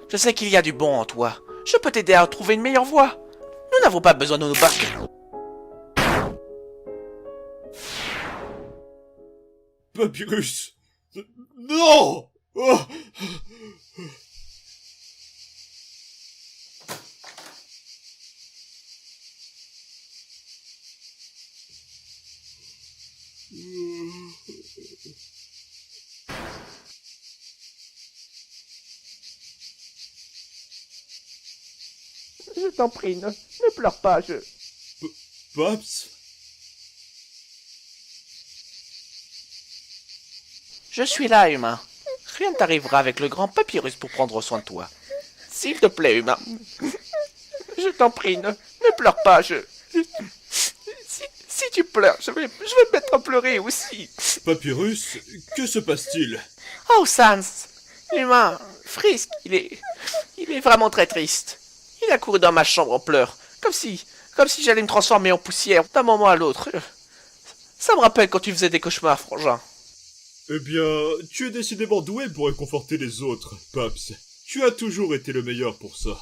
Je sais qu'il y a du bon en toi. Je peux t'aider à trouver une meilleure voie. Nous n'avons pas besoin de nous battre. Papyrus! Non! Oh. Je t'en prie, ne pleure pas, Paps? Je suis là, humain. Rien ne t'arrivera avec le grand papyrus pour prendre soin de toi. S'il te plaît, humain. Je t'en prie, ne pleure pas, Si tu pleures, je vais me mettre à pleurer aussi. Papyrus, que se passe-t-il? Oh, Sans, humain, Frisk, il est vraiment très triste. Il a couru dans ma chambre en pleurs, comme si j'allais me transformer en poussière d'un moment à l'autre. Ça me rappelle quand tu faisais des cauchemars, frangin. Eh bien, tu es décidément doué pour réconforter les autres, Paps. Tu as toujours été le meilleur pour ça.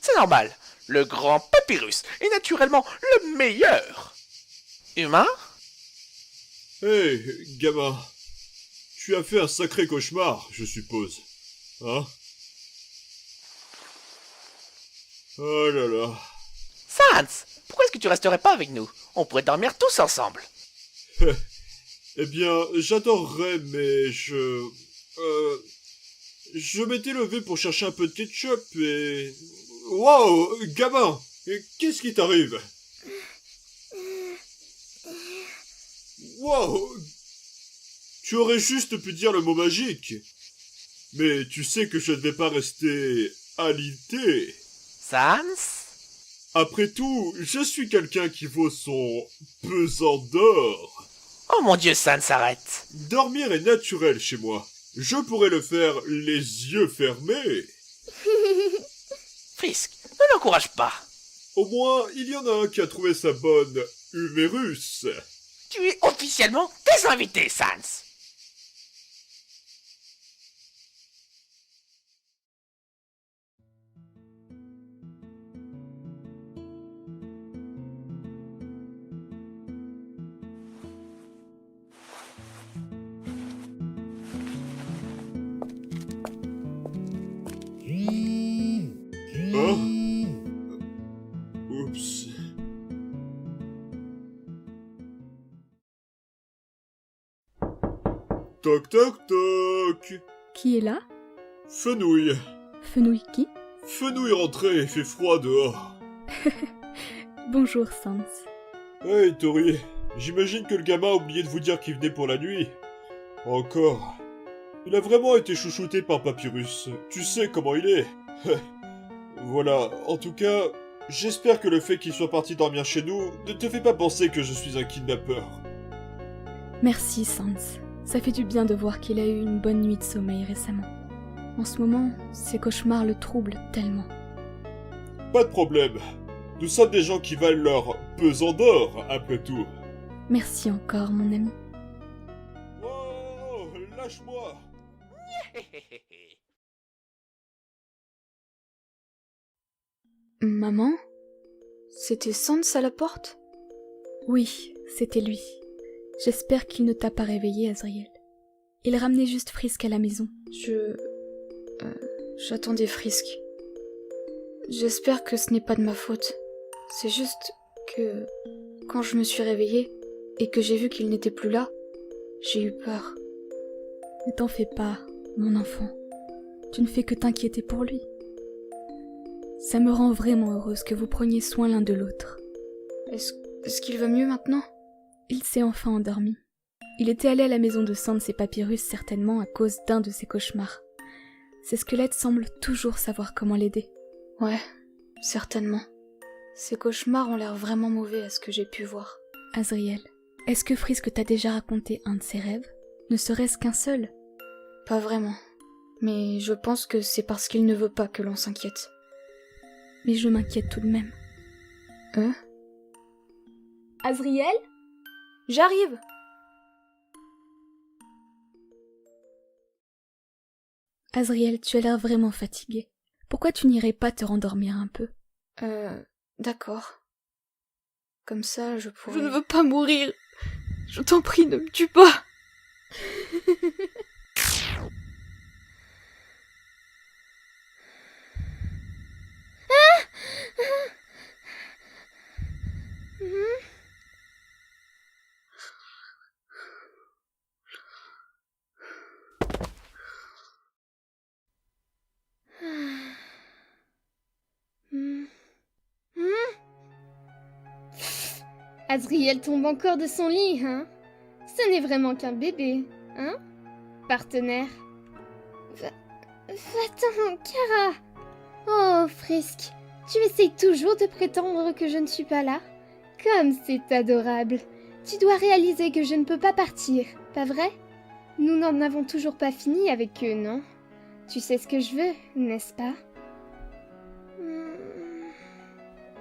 C'est normal. Le grand papyrus est naturellement le meilleur. Humain? Hé, gamin. Tu as fait un sacré cauchemar, je suppose. Hein? Oh là là. Sans, pourquoi est-ce que tu resterais pas avec nous? On pourrait dormir tous ensemble. Eh bien, j'adorerais, mais je m'étais levé pour chercher un peu de ketchup et... Wow, gamin! Qu'est-ce qui t'arrive? Wow! Tu aurais juste pu dire le mot magique. Mais tu sais que je ne vais pas rester alité. Sans? Après tout, je suis quelqu'un qui vaut son pesant d'or. Oh mon Dieu, Sans, arrête. Dormir est naturel chez moi. Je pourrais le faire les yeux fermés. Frisk, ne l'encourage pas. Au moins, il y en a un qui a trouvé sa bonne humérus. Tu es officiellement désinvité, Sans. Hein? Oups. Toc toc toc. Qui est là? Fenouil. Fenouil qui? Fenouil rentré, il fait froid dehors. Bonjour, Sans. Hey Tori, j'imagine que le gamin a oublié de vous dire qu'il venait pour la nuit. Encore. Il a vraiment été chouchouté par Papyrus. Tu sais comment il est. Voilà, en tout cas, j'espère que le fait qu'il soit parti dormir chez nous ne te fait pas penser que je suis un kidnappeur. Merci, Sans. Ça fait du bien de voir qu'il a eu une bonne nuit de sommeil récemment. En ce moment, ces cauchemars le troublent tellement. Pas de problème. Nous sommes des gens qui valent leur pesant d'or, après tout. Merci encore, mon ami. Oh, lâche-moi. Maman? C'était Sans à la porte? Oui, c'était lui. J'espère qu'il ne t'a pas réveillé, Azriel. Il ramenait juste Frisk à la maison. J'attendais Frisk. J'espère que ce n'est pas de ma faute. C'est juste que... quand je me suis réveillée et que j'ai vu qu'il n'était plus là, j'ai eu peur. Ne t'en fais pas, mon enfant. Tu ne fais que t'inquiéter pour lui. Ça me rend vraiment heureuse que vous preniez soin l'un de l'autre. Est-ce qu'il va mieux maintenant? Il s'est enfin endormi. Il était allé à la maison de Sans et Papyrus certainement à cause d'un de ses cauchemars. Ses squelettes semblent toujours savoir comment l'aider. Ouais, certainement. Ces cauchemars ont l'air vraiment mauvais à ce que j'ai pu voir. Azriel, est-ce que Frisk t'a déjà raconté un de ses rêves? Ne serait-ce qu'un seul? Pas vraiment. Mais je pense que c'est parce qu'il ne veut pas que l'on s'inquiète. Mais je m'inquiète tout de même. Azriel? J'arrive! Azriel, tu as l'air vraiment fatigué. Pourquoi tu n'irais pas te rendormir un peu? D'accord. Comme ça, je pourrais... Je ne veux pas mourir. Je t'en prie, ne me tue pas. Azriel tombe encore de son lit, hein? Ce n'est vraiment qu'un bébé, hein? Partenaire. Va-t'en, Kara! Oh, Frisk, tu essayes toujours de prétendre que je ne suis pas là? Comme c'est adorable! Tu dois réaliser que je ne peux pas partir, pas vrai? Nous n'en avons toujours pas fini avec eux, non? Tu sais ce que je veux, n'est-ce pas?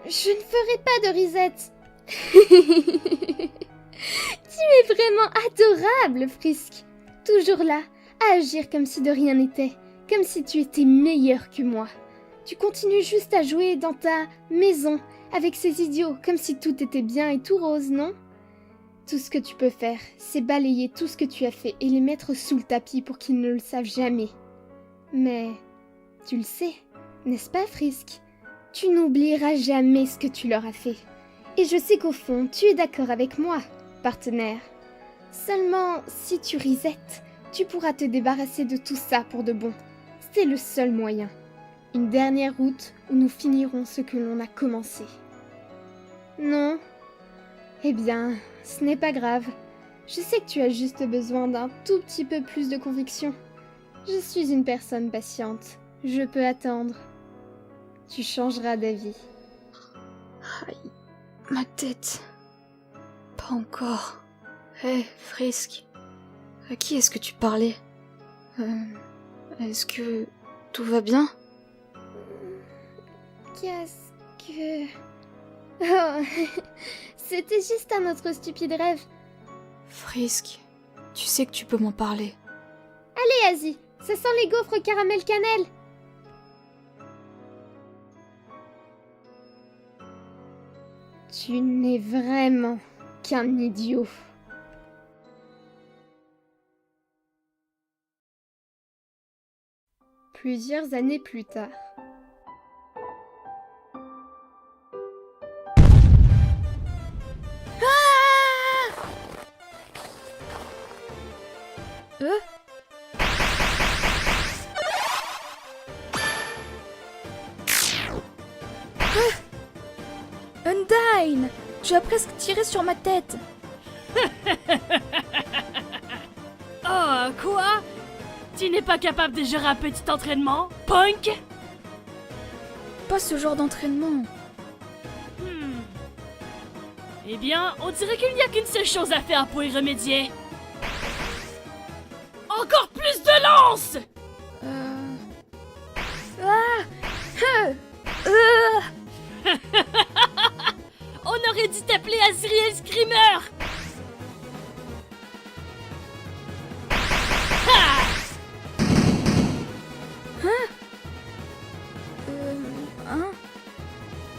Je ne ferai pas de risette! Tu es vraiment adorable, Frisk. Toujours là, à agir comme si de rien n'était, comme si tu étais meilleur que moi. Tu continues juste à jouer dans ta maison avec ces idiots, comme si tout était bien et tout rose, non? Tout ce que tu peux faire, c'est balayer tout ce que tu as fait et les mettre sous le tapis pour qu'ils ne le savent jamais. Mais tu le sais, n'est-ce pas, Frisk? Tu n'oublieras jamais ce que tu leur as fait. Et je sais qu'au fond, tu es d'accord avec moi, partenaire. Seulement, si tu resettes, tu pourras te débarrasser de tout ça pour de bon. C'est le seul moyen. Une dernière route où nous finirons ce que l'on a commencé. Non? Eh bien, ce n'est pas grave. Je sais que tu as juste besoin d'un tout petit peu plus de conviction. Je suis une personne patiente. Je peux attendre. Tu changeras d'avis. Aïe, ma tête. Pas encore. Hé, Frisk. À qui est-ce que tu parlais? Est-ce que tout va bien? Qu'est-ce que... Oh, c'était juste un autre stupide rêve. Frisk, tu sais que tu peux m'en parler. Allez, Asie, ça sent les gaufres caramel cannelle. Tu n'es vraiment qu'un idiot. Plusieurs années plus tard. Undyne! Tu as presque tiré sur ma tête! Oh, quoi? Tu n'es pas capable de gérer un petit entraînement, punk? Pas ce genre d'entraînement. Eh bien, on dirait qu'il n'y a qu'une seule chose à faire pour y remédier. Encore plus de lances! On aurait dû t'appeler Azriel Screamer!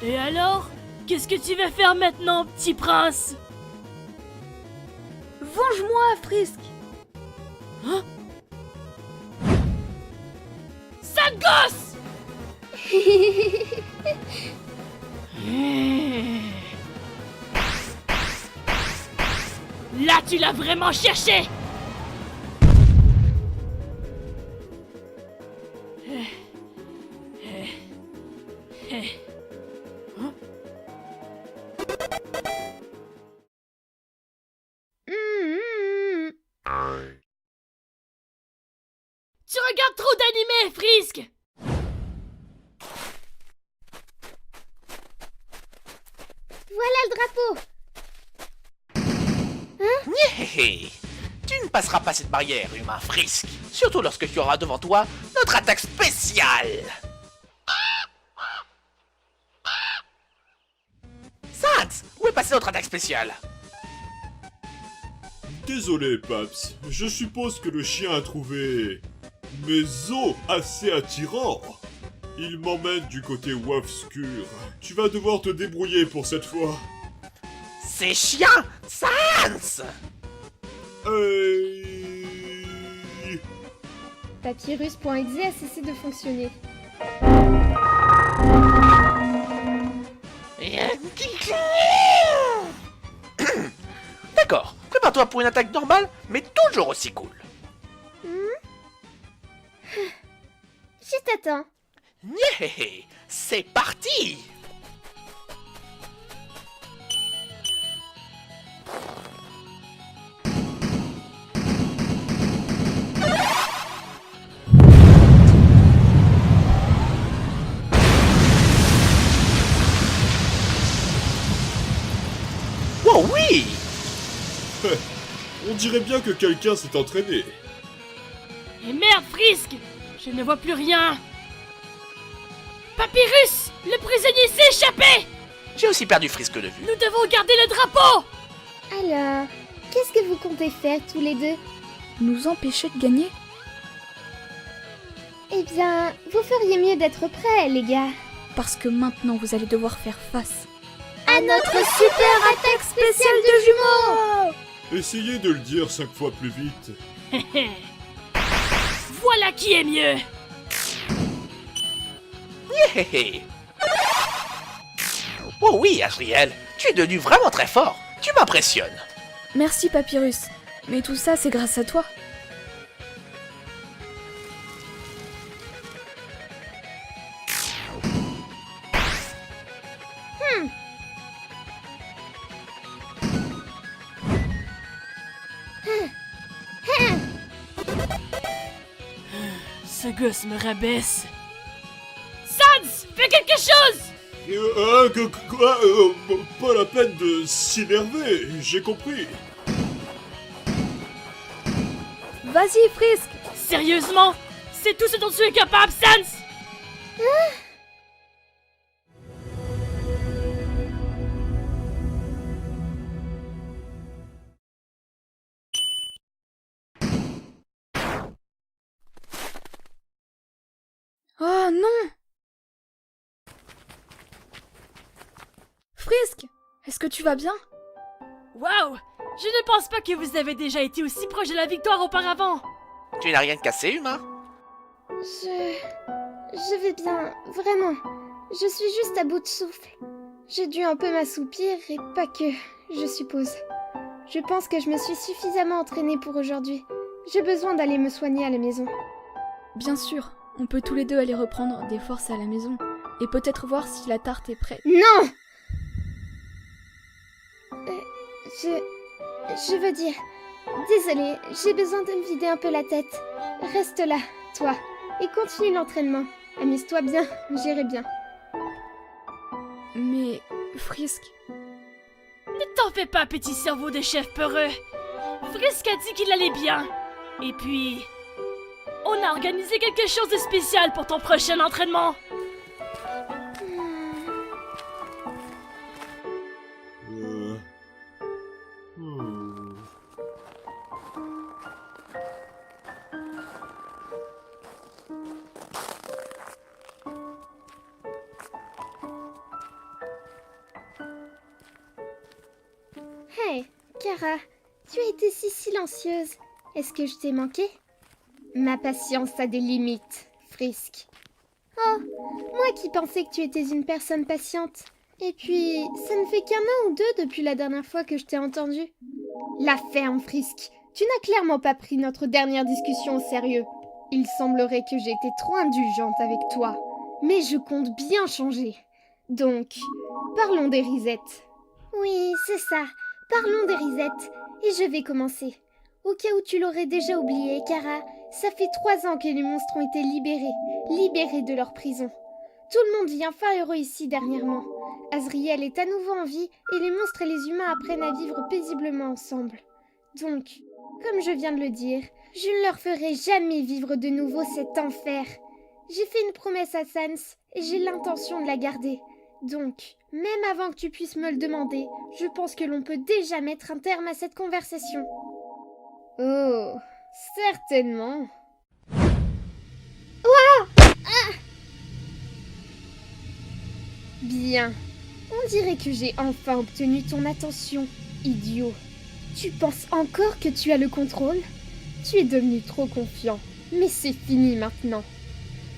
Et alors? Qu'est-ce que tu vas faire maintenant, petit prince? Venge-moi, Frisk! Hein? Sale gosse! Là, tu l'as vraiment cherché! Tu regardes trop d'animés, Frisk! Voilà le drapeau. Nyeh. Tu ne passeras pas cette barrière, humain Frisk. Surtout lorsque tu auras devant toi notre attaque spéciale. Sans, où est passée notre attaque spéciale? Désolé, Paps. Je suppose que le chien a trouvé... mes os assez attirants. Il m'emmène du côté obscur. Tu vas devoir te débrouiller pour cette fois. C'est chiant, Sans! Papyrus.exe a cessé de fonctionner. D'accord, prépare-toi pour une attaque normale, mais toujours aussi cool. Je t'attends. Yeah, c'est parti! Oh oui! On dirait bien que quelqu'un s'est entraîné. Et merde, Frisk! Je ne vois plus rien! Papyrus! Le prisonnier s'est échappé! J'ai aussi perdu Frisk de vue. Nous devons garder le drapeau! Alors, qu'est-ce que vous comptez faire tous les deux? Nous empêcher de gagner? Eh bien, vous feriez mieux d'être prêts, les gars. Parce que maintenant vous allez devoir faire face. À notre super attaque spéciale de jumeaux! Essayez de le dire 5 fois plus vite. Voilà qui est mieux! Yeah. Oh oui, Azriel, tu es devenu vraiment très fort. Tu m'impressionnes. Merci Papyrus, mais tout ça c'est grâce à toi. Ce gosse me rabaisse. Sans! Fais quelque chose! Pas la peine de s'énerver, j'ai compris. Vas-y Frisk! Sérieusement? C'est tout ce dont tu es capable, Sans! Oh non! Frisk! Est-ce que tu vas bien? Waouh! Je ne pense pas que vous avez déjà été aussi proche de la victoire auparavant! Tu n'as rien cassé, humain? Je vais bien, vraiment. Je suis juste à bout de souffle. J'ai dû un peu m'assoupir et pas que, je suppose. Je pense que je me suis suffisamment entraînée pour aujourd'hui. J'ai besoin d'aller me soigner à la maison. Bien sûr, on peut tous les deux aller reprendre des forces à la maison et peut-être voir si la tarte est prête. Non! Je veux dire... Désolée, j'ai besoin de me vider un peu la tête. Reste là, toi, et continue l'entraînement. Amuse-toi bien, j'irai bien. Mais... Frisk... Ne t'en fais pas, petit cerveau de chef peureux! Frisk a dit qu'il allait bien. Et puis... on a organisé quelque chose de spécial pour ton prochain entraînement! Hey, Kara, tu as été si silencieuse. Est-ce que je t'ai manqué? Ma patience a des limites, Frisk. Oh, moi qui pensais que tu étais une personne patiente. Et puis, ça ne fait qu'1 an ou 2 depuis la dernière fois que je t'ai entendu. La ferme, Frisk. Tu n'as clairement pas pris notre dernière discussion au sérieux. Il semblerait que j'ai été trop indulgente avec toi. Mais je compte bien changer. Donc, parlons des risettes. Oui, c'est ça. Parlons des risettes. Et je vais commencer. Au cas où tu l'aurais déjà oublié, Kara, ça fait 3 ans que les monstres ont été libérés de leur prison. Tout le monde vit enfin heureux ici dernièrement. Azriel est à nouveau en vie et les monstres et les humains apprennent à vivre paisiblement ensemble. Donc, comme je viens de le dire, je ne leur ferai jamais vivre de nouveau cet enfer. J'ai fait une promesse à Sans et j'ai l'intention de la garder. Donc, même avant que tu puisses me le demander, je pense que l'on peut déjà mettre un terme à cette conversation. Oh, certainement. Bien. On dirait que j'ai enfin obtenu ton attention, idiot. Tu penses encore que tu as le contrôle? Tu es devenu trop confiant. Mais c'est fini maintenant.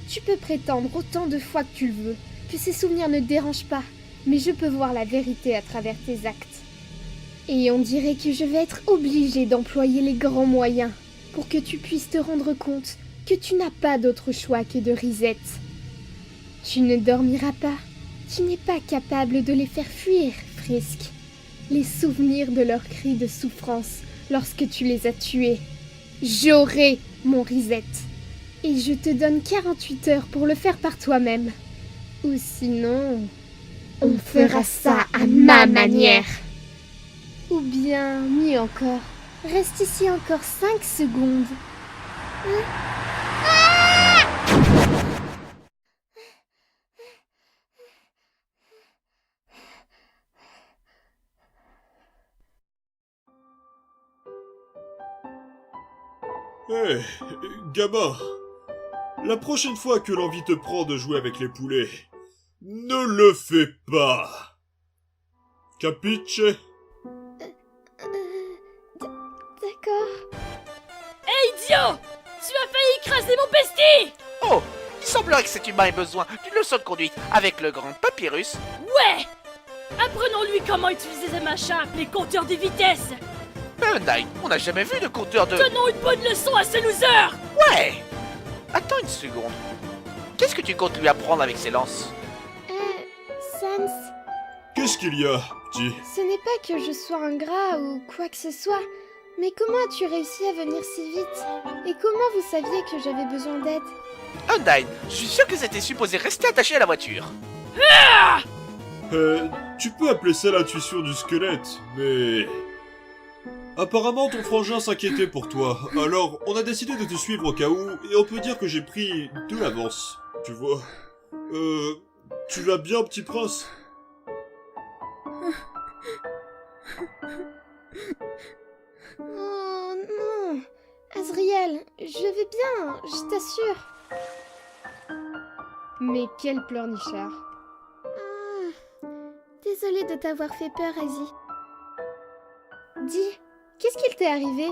Tu peux prétendre autant de fois que tu le veux, que ces souvenirs ne te dérangent pas, mais je peux voir la vérité à travers tes actes. Et on dirait que je vais être obligée d'employer les grands moyens pour que tu puisses te rendre compte que tu n'as pas d'autre choix que de Risette. Tu ne dormiras pas. Tu n'es pas capable de les faire fuir, Frisk. Les souvenirs de leurs cris de souffrance lorsque tu les as tués. J'aurai mon Risette. Et je te donne 48 heures pour le faire par toi-même. Ou sinon, on fera ça à ma manière. Ou bien, mieux encore, reste ici encore 5 secondes. Hé, gamin, la prochaine fois que l'envie te prend de jouer avec les poulets, ne le fais pas. Capiche? D'accord. Idiot! Tu as failli écraser mon bestie! Oh, il semblerait que cet humain ait besoin d'une leçon de conduite avec le grand papyrus. Ouais! Apprenons-lui comment utiliser ce machin appelé compteur de vitesse! Undyne, on n'a jamais vu de compteur de... Donnons une bonne leçon à ce loser! Ouais! Attends une seconde. Qu'est-ce que tu comptes lui apprendre avec ces lances? Sans, Qu'est-ce qu'il y a, petit? ce n'est pas que je sois ingrat ou quoi que ce soit, mais comment as-tu réussi à venir si vite? Et comment vous saviez que j'avais besoin d'aide? Undyne, je suis sûr que c'était supposé rester attaché à la voiture. Tu peux appeler ça l'intuition du squelette, mais... Apparemment, ton frangin s'inquiétait pour toi, alors on a décidé de te suivre au cas où, et on peut dire que j'ai pris de l'avance, tu vois. Tu vas bien, petit prince? Oh non! Azriel, je vais bien, je t'assure. Mais quel pleurnichard. Désolée de t'avoir fait peur, Asie. Dis, qu'est-ce qu'il t'est arrivé?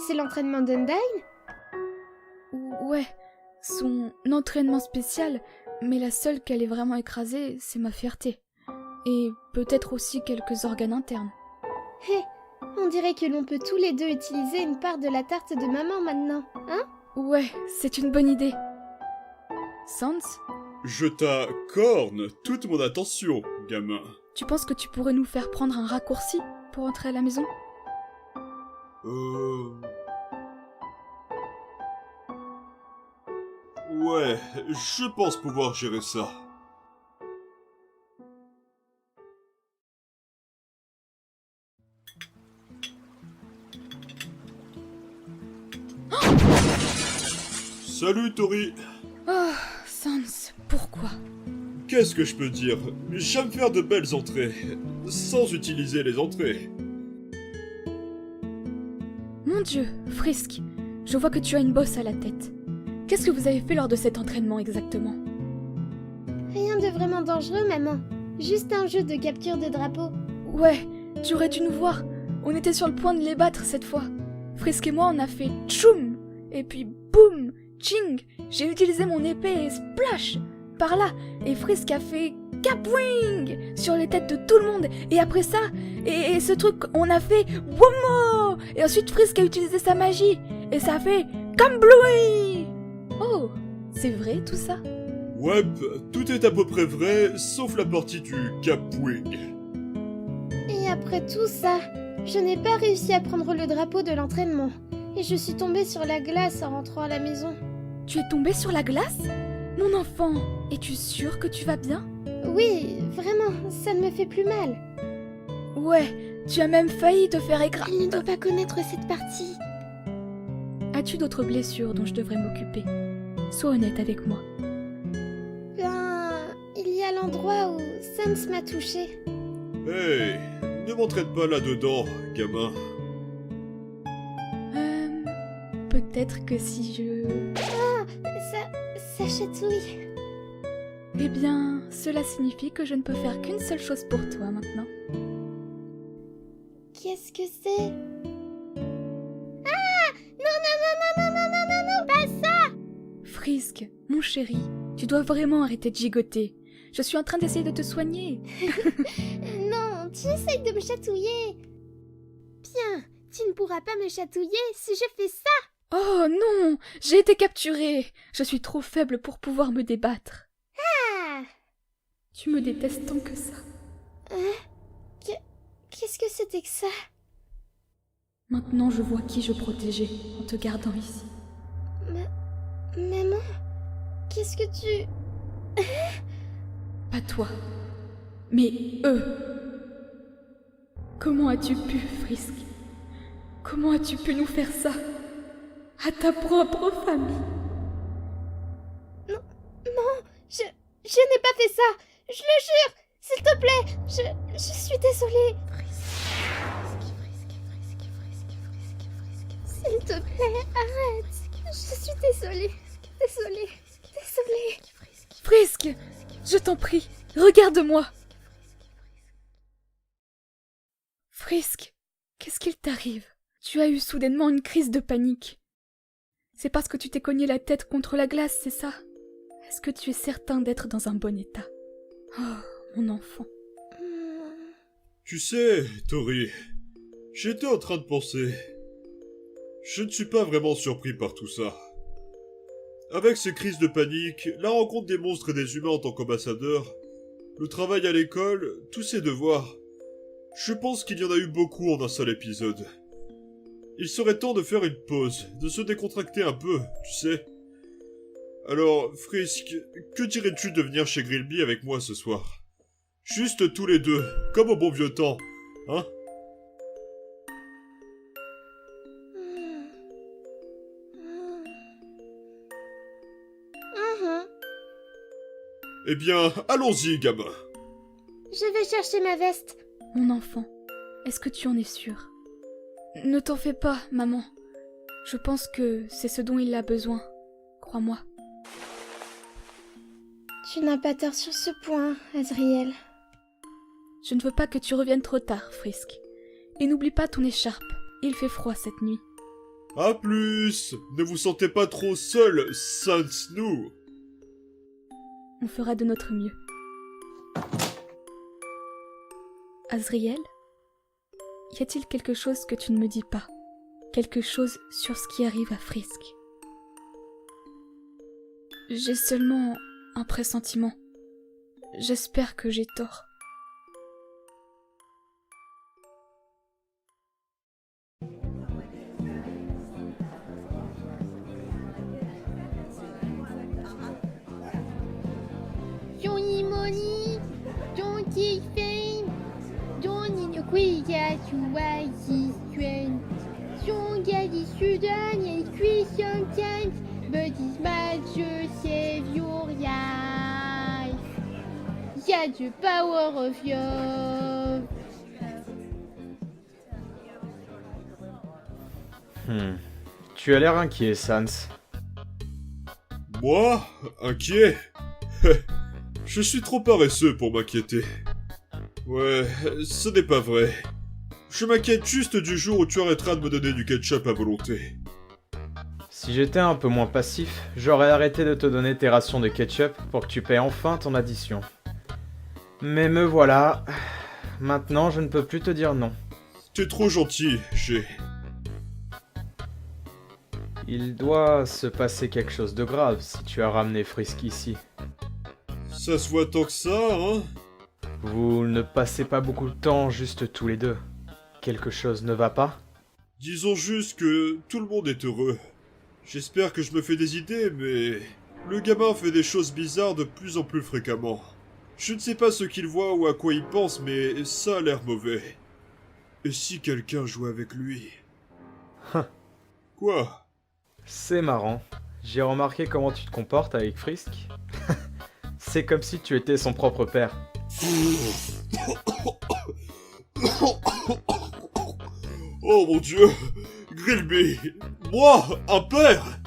C'est l'entraînement d'Undyne? Ouais, son entraînement spécial, mais la seule qu'elle ait vraiment écrasée, c'est ma fierté. Et peut-être aussi quelques organes internes. Hé, on dirait que l'on peut tous les deux utiliser une part de la tarte de maman maintenant, hein? Ouais, c'est une bonne idée. Sans, Je t'accorde toute mon attention, gamin. tu penses que tu pourrais nous faire prendre un raccourci pour entrer à la maison? Ouais, je pense pouvoir gérer ça. Salut, Tori. Oh, Sans, pourquoi? Qu'est-ce que je peux dire? J'aime faire de belles entrées, sans utiliser les entrées. Mon Dieu, Frisk, je vois que tu as une bosse à la tête. Qu'est-ce que vous avez fait lors de cet entraînement exactement? Rien de vraiment dangereux, maman. Juste un jeu de capture de drapeau. Ouais, tu aurais dû nous voir. On était sur le point de les battre cette fois. Frisk et moi, on a fait tchoum, et puis boum, ching. J'ai utilisé mon épée et splash par là, et Frisk a fait kapwing sur les têtes de tout le monde. Et après ça, et ce truc, on a fait womo. Et ensuite Frisk a utilisé sa magie, et ça a fait kambloui. Oh, c'est vrai tout ça? Ouais, tout est à peu près vrai, sauf la partie du Capwing. Et après tout ça, je n'ai pas réussi à prendre le drapeau de l'entraînement. Et je suis tombée sur la glace en rentrant à la maison. Tu es tombé sur la glace? Mon enfant, es-tu sûr que tu vas bien? Oui, vraiment, ça ne me fait plus mal. Ouais, tu as même failli te faire écraser. Elle ne doit pas connaître cette partie. As-tu d'autres blessures dont je devrais m'occuper? Sois honnête avec moi. Ben, il y a l'endroit où Sans m'a touchée. Hey, ne m'entraîne pas là-dedans, gamin. Peut-être que si je... Ça chatouille. Eh bien, cela signifie que je ne peux faire qu'une seule chose pour toi maintenant. Qu'est-ce que c'est? Ah! Non, non, non, non, non, non, non, non, non, pas ça! Frisk, mon chéri, tu dois vraiment arrêter de gigoter. Je suis en train d'essayer de te soigner. Non, tu essayes de me chatouiller. Bien, tu ne pourras pas me chatouiller si je fais ça. Oh non, j'ai été capturée. Je suis trop faible pour pouvoir me débattre. Ah! Tu me détestes tant que ça. Qu'est-ce que c'était que ça? Maintenant, je vois qui je protégeais en te gardant ici. Maman? Qu'est-ce que tu... Pas toi, mais eux. Comment as-tu pu, Frisk? Comment as-tu pu nous faire ça? À ta propre famille? Non, je n'ai pas fait ça. Je le jure. S'il te plaît, je suis désolée. S'il te plaît, arrête. Je suis désolée. Désolée. Frisk, je t'en prie, regarde-moi. Frisk, qu'est-ce qu'il t'arrive? Tu as eu soudainement une crise de panique. C'est parce que tu t'es cogné la tête contre la glace, c'est ça? Est-ce que tu es certain d'être dans un bon état? Oh, mon enfant. Tu sais, Tori, j'étais en train de penser. Je ne suis pas vraiment surpris par tout ça. Avec ces crises de panique, la rencontre des monstres et des humains en tant qu'ambassadeurs, le travail à l'école, tous ces devoirs, je pense qu'il y en a eu beaucoup en un seul épisode. Il serait temps de faire une pause, de se décontracter un peu, tu sais. Alors, Frisk, que dirais-tu de venir chez Grillby avec moi ce soir? Juste tous les deux, comme au bon vieux temps, hein? Eh bien, allons-y, gamin. Je vais chercher ma veste. Mon enfant, est-ce que tu en es sûr? Ne t'en fais pas, maman. Je pense que c'est ce dont il a besoin. Crois-moi. Tu n'as pas tort sur ce point, Azriel. Je ne veux pas que tu reviennes trop tard, Frisk. Et n'oublie pas ton écharpe. Il fait froid cette nuit. À plus. Ne vous sentez pas trop seul, Saint Snoo. On fera de notre mieux. Azriel? Y a-t-il quelque chose que tu ne me dis pas? Quelque chose sur ce qui arrive à Frisk? J'ai seulement un pressentiment. J'espère que j'ai tort. Johnny Money, John Fame, Johnny Quia Chuayi Suen, Son Gadi Sudan et Christian Times, but this match save your life. Yeah, the power of love. Tu as l'air inquiet, Sans. Moi? Inquiet? Je suis trop paresseux pour m'inquiéter. Ouais, ce n'est pas vrai. Je m'inquiète juste du jour où tu arrêteras de me donner du ketchup à volonté. Si j'étais un peu moins passif, j'aurais arrêté de te donner tes rations de ketchup pour que tu paies enfin ton addition. Mais me voilà. Maintenant, je ne peux plus te dire non. T'es trop gentil, G. Il doit se passer quelque chose de grave si tu as ramené Frisk ici. Ça se voit tant que ça, hein? Vous ne passez pas beaucoup de temps juste tous les deux. Quelque chose ne va pas? Disons juste que tout le monde est heureux. J'espère que je me fais des idées, mais... Le gamin fait des choses bizarres de plus en plus fréquemment. Je ne sais pas ce qu'il voit ou à quoi il pense, mais ça a l'air mauvais. Et si quelqu'un jouait avec lui? Quoi? C'est marrant. J'ai remarqué comment tu te comportes avec Frisk. C'est comme si tu étais son propre père. Oh mon dieu! Grillby! Moi, un père!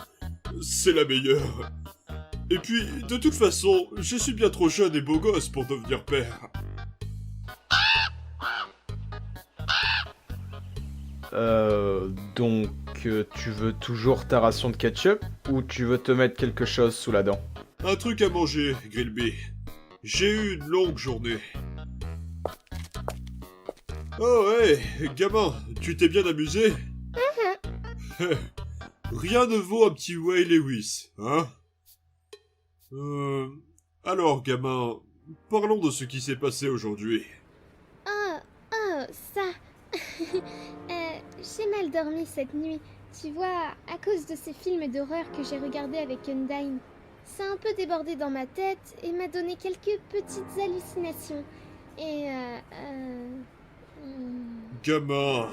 C'est la meilleure! Et puis, de toute façon, je suis bien trop jeune et beau gosse pour devenir père. Donc tu veux toujours ta ration de ketchup ou tu veux te mettre quelque chose sous la dent? Un truc à manger, Grillby. J'ai eu une longue journée. Oh ouais, gamin, tu t'es bien amusé? Rien ne vaut un petit Way Lewis, hein? Alors, gamin, parlons de ce qui s'est passé aujourd'hui. Oh, ça. J'ai mal dormi cette nuit. Tu vois, à cause de ces films d'horreur que j'ai regardés avec Undyne. Ça a un peu débordé dans ma tête et m'a donné quelques petites hallucinations. Et Gamin,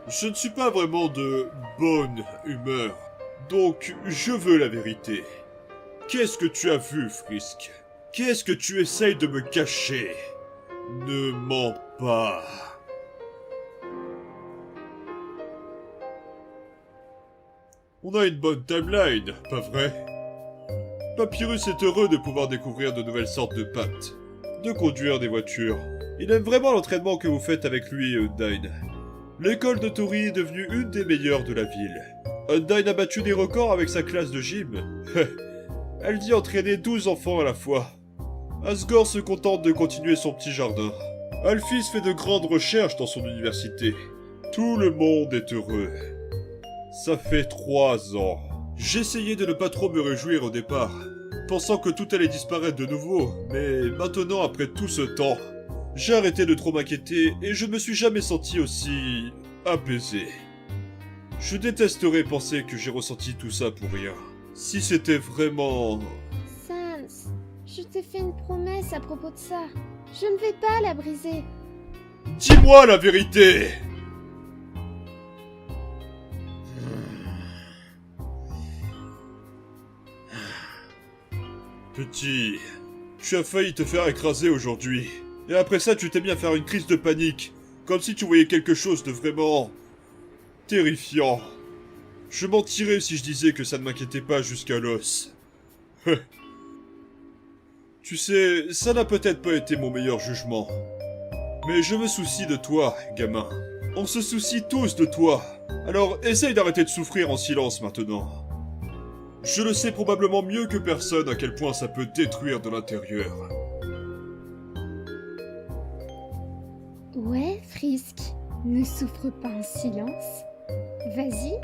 je ne suis pas vraiment de bonne humeur, donc je veux la vérité. Qu'est-ce que tu as vu, Frisk? Qu'est-ce que tu essayes de me cacher? Ne mens pas. On a une bonne timeline, pas vrai? Papyrus est heureux de pouvoir découvrir de nouvelles sortes de pâtes, de conduire des voitures. Il aime vraiment l'entraînement que vous faites avec lui et Undyne. L'école de Tori est devenue une des meilleures de la ville. Undyne a battu des records avec sa classe de gym. Elle dit entraîner 12 enfants à la fois. Asgore se contente de continuer son petit jardin. Alphys fait de grandes recherches dans son université. Tout le monde est heureux. Ça fait 3 ans. J'essayais de ne pas trop me réjouir au départ, pensant que tout allait disparaître de nouveau, mais maintenant, après tout ce temps, j'ai arrêté de trop m'inquiéter et je ne me suis jamais senti aussi apaisé. Je détesterais penser que j'ai ressenti tout ça pour rien. Si c'était vraiment... Sans, je t'ai fait une promesse à propos de ça. Je ne vais pas la briser. Dis-moi la vérité! Petit, tu as failli te faire écraser aujourd'hui. Et après ça, tu t'es mis à faire une crise de panique. Comme si tu voyais quelque chose de vraiment... terrifiant. Je mentirais si je disais que ça ne m'inquiétait pas jusqu'à l'os. Tu sais, ça n'a peut-être pas été mon meilleur jugement. Mais je me soucie de toi, gamin. On se soucie tous de toi. Alors essaye d'arrêter de souffrir en silence maintenant. Je le sais probablement mieux que personne à quel point ça peut détruire de l'intérieur. Ouais, Frisk, ne souffre pas en silence. Vas-y,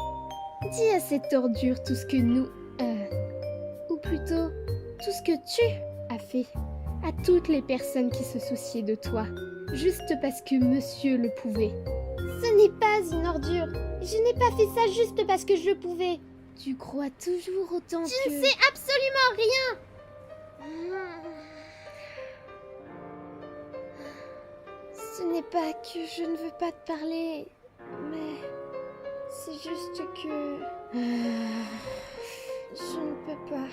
dis à cette ordure tout ce que nous... ou plutôt, tout ce que tu as fait à toutes les personnes qui se souciaient de toi, juste parce que monsieur le pouvait. Ce n'est pas une ordure. Je n'ai pas fait ça juste parce que je le pouvais. Tu crois toujours autant que... Tu ne sais absolument rien. Ce n'est pas que je ne veux pas te parler, mais c'est juste que... je ne peux pas.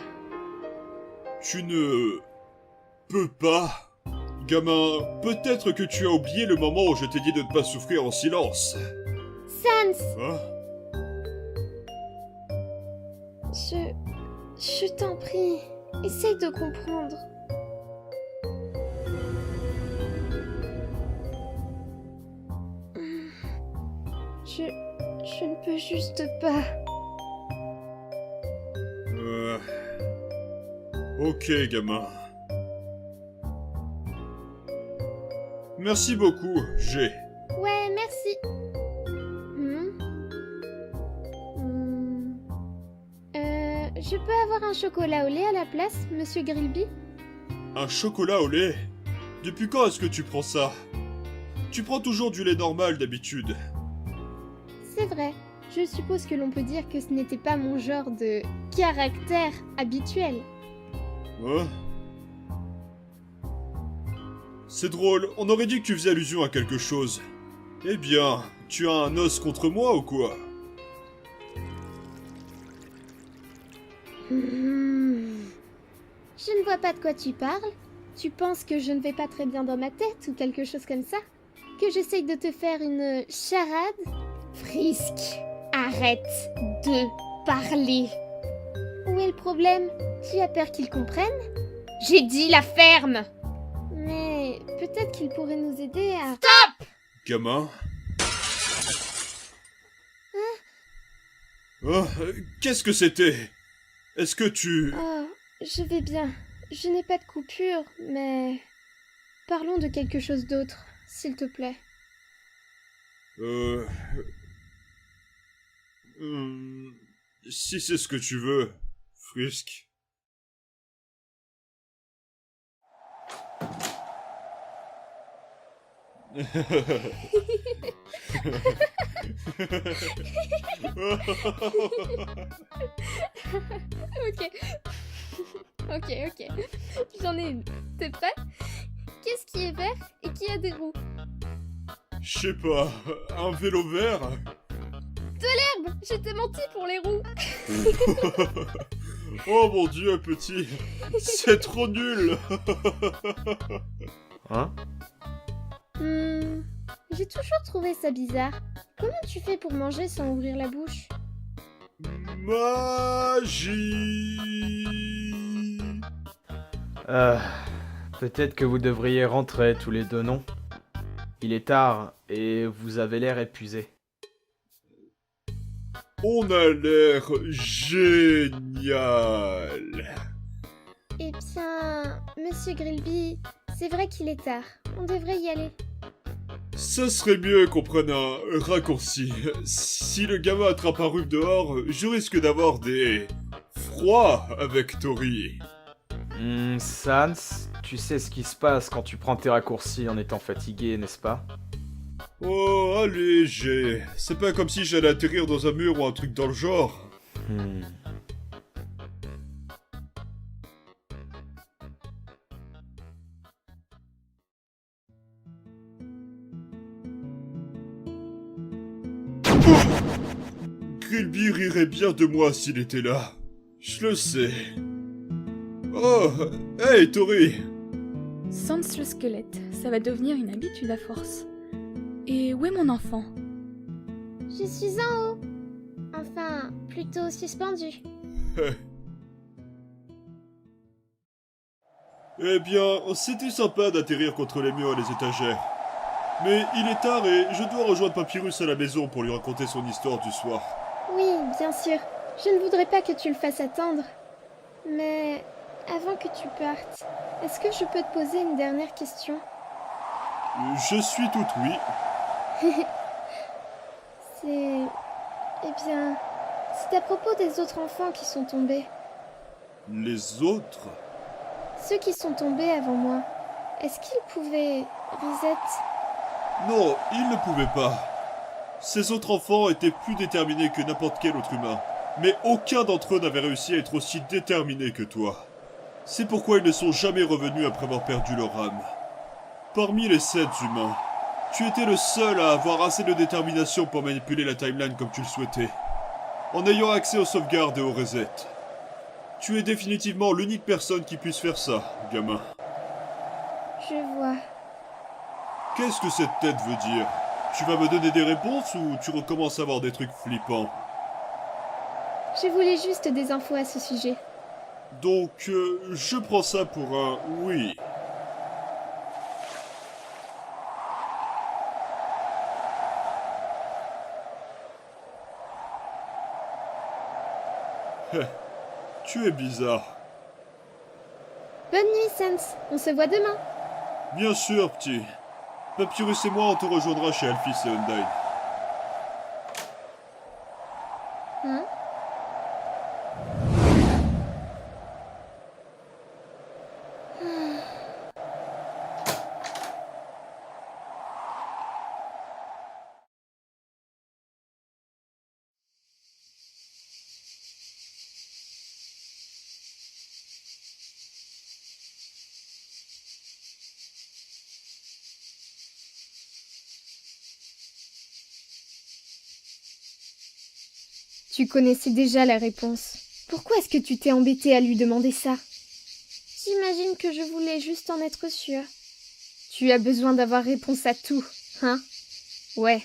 Tu ne... peux pas? Gamin, peut-être que tu as oublié le moment où je t'ai dit de ne pas souffrir en silence. Sans, Hein? je t'en prie, essaye de comprendre. Je ne peux juste pas. Ok, gamin. Merci beaucoup, G. Ouais, merci. Je peux avoir un chocolat au lait à la place, monsieur Grillby? Un chocolat au lait? Depuis quand est-ce que tu prends ça? Tu prends toujours du lait normal d'habitude. C'est vrai. Je suppose que l'on peut dire que ce n'était pas mon genre de caractère habituel. Hein? C'est drôle, on aurait dit que tu faisais allusion à quelque chose. Eh bien, tu as un os contre moi ou quoi? Je ne vois pas de quoi tu parles. Tu penses que je ne vais pas très bien dans ma tête ou quelque chose comme ça? Que j'essaye de te faire une charade? Frisk, arrête de parler. Où est le problème? Qui a peur qu'ils comprennent? J'ai dit la ferme! Mais peut-être qu'il pourrait nous aider à... Gamin? Oh, qu'est-ce que c'était? Est-ce que tu... Oh, je vais bien. Je n'ai pas de coupure, mais... Parlons de quelque chose d'autre, s'il te plaît. Si c'est ce que tu veux, Frisk. Ok. Ok. J'en ai une. T'es prêt? Qu'est-ce qui est vert et qui a des roues? Je sais pas, un vélo vert? Je t'ai menti pour les roues. Oh mon dieu, petit, c'est trop nul. Hein? J'ai toujours trouvé ça bizarre. Comment tu fais pour manger sans ouvrir la bouche? Magie. Peut-être que vous devriez rentrer tous les deux, non? Il est tard et vous avez l'air épuisé. On a l'air génial. Eh bien, Monsieur Grillby, c'est vrai qu'il est tard. On devrait y aller. Ça serait mieux qu'on prenne un raccourci. Si le gamin attrape un rhume dehors, je risque d'avoir des froids avec Tori. Sans, tu sais ce qui se passe quand tu prends tes raccourcis en étant fatigué, n'est-ce pas? Oh, allez, c'est pas comme si j'allais atterrir dans un mur ou un truc dans le genre. Grillby rirait bien de moi s'il était là. Je le sais. Oh, hey, Tori! Sans le squelette, ça va devenir une habitude à force. Et où est mon enfant? Je suis en haut. Enfin, plutôt suspendu. Eh bien, c'était sympa d'atterrir contre les murs et les étagères. Mais il est tard et je dois rejoindre Papyrus à la maison pour lui raconter son histoire du soir. Oui, bien sûr. Je ne voudrais pas que tu le fasses attendre. Mais avant que tu partes, est-ce que je peux te poser une dernière question? Je suis tout oui. Eh bien, c'est à propos des autres enfants qui sont tombés. Les autres? Ceux qui sont tombés avant moi. Est-ce qu'ils pouvaient... Risette? Non, ils ne pouvaient pas. Ces autres enfants étaient plus déterminés que n'importe quel autre humain. Mais aucun d'entre eux n'avait réussi à être aussi déterminé que toi. C'est pourquoi ils ne sont jamais revenus après avoir perdu leur âme. Parmi les 7 humains, tu étais le seul à avoir assez de détermination pour manipuler la timeline comme tu le souhaitais. En ayant accès aux sauvegardes et aux resets. Tu es définitivement l'unique personne qui puisse faire ça, gamin. Je vois. Qu'est-ce que cette tête veut dire? Tu vas me donner des réponses ou tu recommences à avoir des trucs flippants? Je voulais juste des infos à ce sujet. Donc, je prends ça pour un oui. Tu es bizarre. Bonne nuit, Sans. On se voit demain. Bien sûr, petit. Papyrus et moi, on te rejoindra chez Alphys et Undyne. Hein? Tu connaissais déjà la réponse. Pourquoi est-ce que tu t'es embêté à lui demander ça? J'imagine que je voulais juste en être sûre. Tu as besoin d'avoir réponse à tout, hein? Ouais.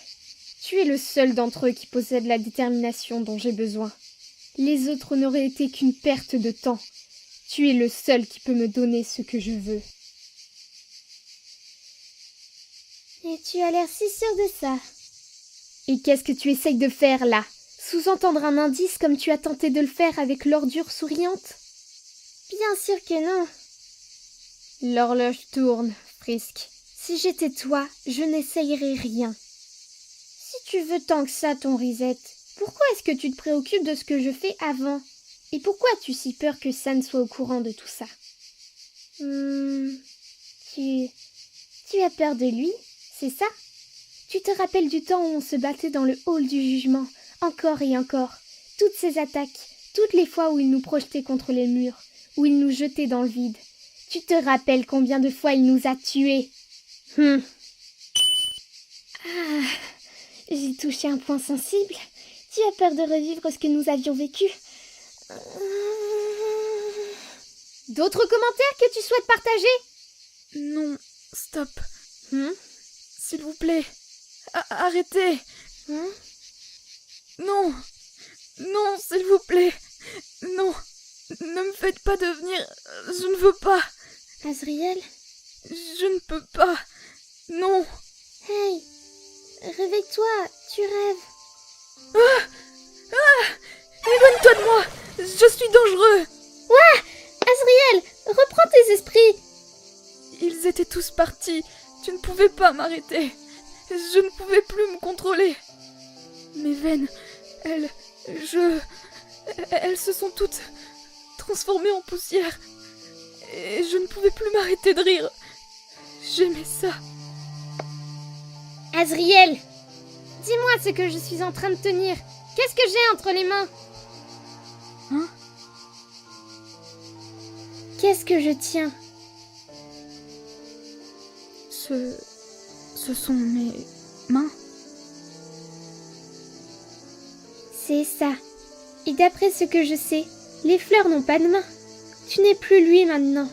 Tu es le seul d'entre eux qui possède la détermination dont j'ai besoin. Les autres n'auraient été qu'une perte de temps. Tu es le seul qui peut me donner ce que je veux. Et tu as l'air si sûr de ça. Et qu'est-ce que tu essayes de faire là? Sous-entendre un indice comme tu as tenté de le faire avec l'ordure souriante? Bien sûr que non. L'horloge tourne, Frisk. Si j'étais toi, je n'essayerais rien. Si tu veux tant que ça ton Reset, pourquoi est-ce que tu te préoccupes de ce que je fais avant? Et pourquoi as-tu si peur que San soit au courant de tout ça? Tu as peur de lui, c'est ça? Tu te rappelles du temps où on se battait dans le hall du jugement, encore et encore, toutes ces attaques, toutes les fois où il nous projetait contre les murs, où il nous jetait dans le vide. Tu te rappelles combien de fois il nous a tués? J'ai touché un point sensible. Tu as peur de revivre ce que nous avions vécu? D'autres commentaires que tu souhaites partager? Non, stop. S'il vous plaît, arrêtez. Non, non, s'il vous plaît. Non, ne me faites pas devenir... Je ne veux pas. Azriel? Je ne peux pas. Non. Hey, réveille-toi, tu rêves. Éloigne-toi de moi. Je suis dangereux. Azriel, reprends tes esprits. Ils étaient tous partis. Tu ne pouvais pas m'arrêter. Je ne pouvais plus me contrôler. Mes veines, elles se sont toutes transformées en poussière. Et je ne pouvais plus m'arrêter de rire. J'aimais ça. Azriel, dis-moi ce que je suis en train de tenir. Qu'est-ce que j'ai entre les mains? Qu'est-ce que je tiens? Ce sont mes mains. C'est ça. Et d'après ce que je sais, les fleurs n'ont pas de main. Tu n'es plus lui maintenant.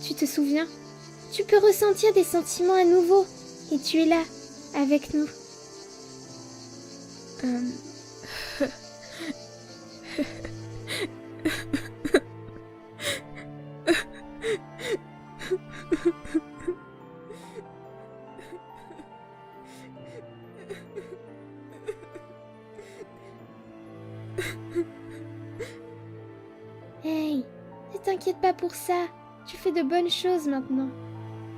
Tu te souviens? Tu peux ressentir des sentiments à nouveau. Et tu es là, avec nous. Hey, ne t'inquiète pas pour ça. Tu fais de bonnes choses maintenant.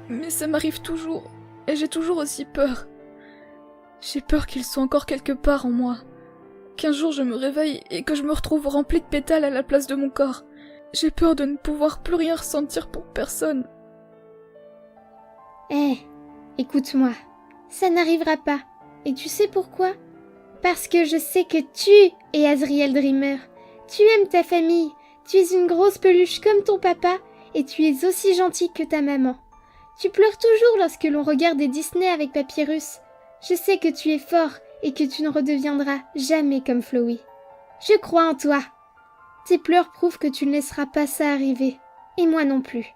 Mais ça m'arrive toujours. Et j'ai toujours aussi peur. J'ai peur qu'ils soient encore quelque part en moi. Qu'un jour je me réveille et que je me retrouve remplie de pétales à la place de mon corps. J'ai peur de ne pouvoir plus rien ressentir pour personne. Écoute-moi. Ça n'arrivera pas. Et tu sais pourquoi? Parce que je sais que tu es Azriel Dreamer. Tu aimes ta famille. Tu es une grosse peluche comme ton papa. Et tu es aussi gentil que ta maman. Tu pleures toujours lorsque l'on regarde des Disney avec Papyrus. Je sais que tu es fort et que tu ne redeviendras jamais comme Flowey. Je crois en toi. Tes pleurs prouvent que tu ne laisseras pas ça arriver. Et moi non plus.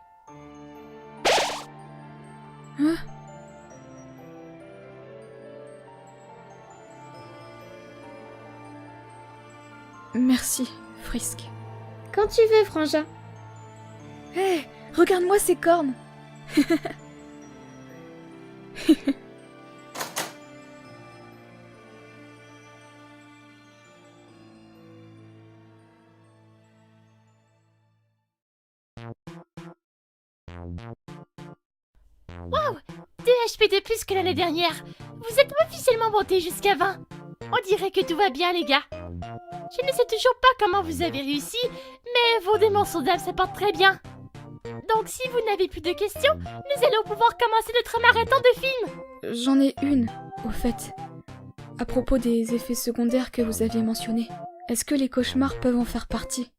Merci, Frisk. Quand tu veux, Frangin. Hé, regarde-moi ces cornes. Waouh, 2 HP de plus que l'année dernière. Vous êtes officiellement monté jusqu'à 20. On dirait que tout va bien, les gars. Je ne sais toujours pas comment vous avez réussi, mais vos démons d'âme se portent très bien. Donc si vous n'avez plus de questions, nous allons pouvoir commencer notre marathon de films. J'en ai une, au fait. À propos des effets secondaires que vous aviez mentionnés, est-ce que les cauchemars peuvent en faire partie?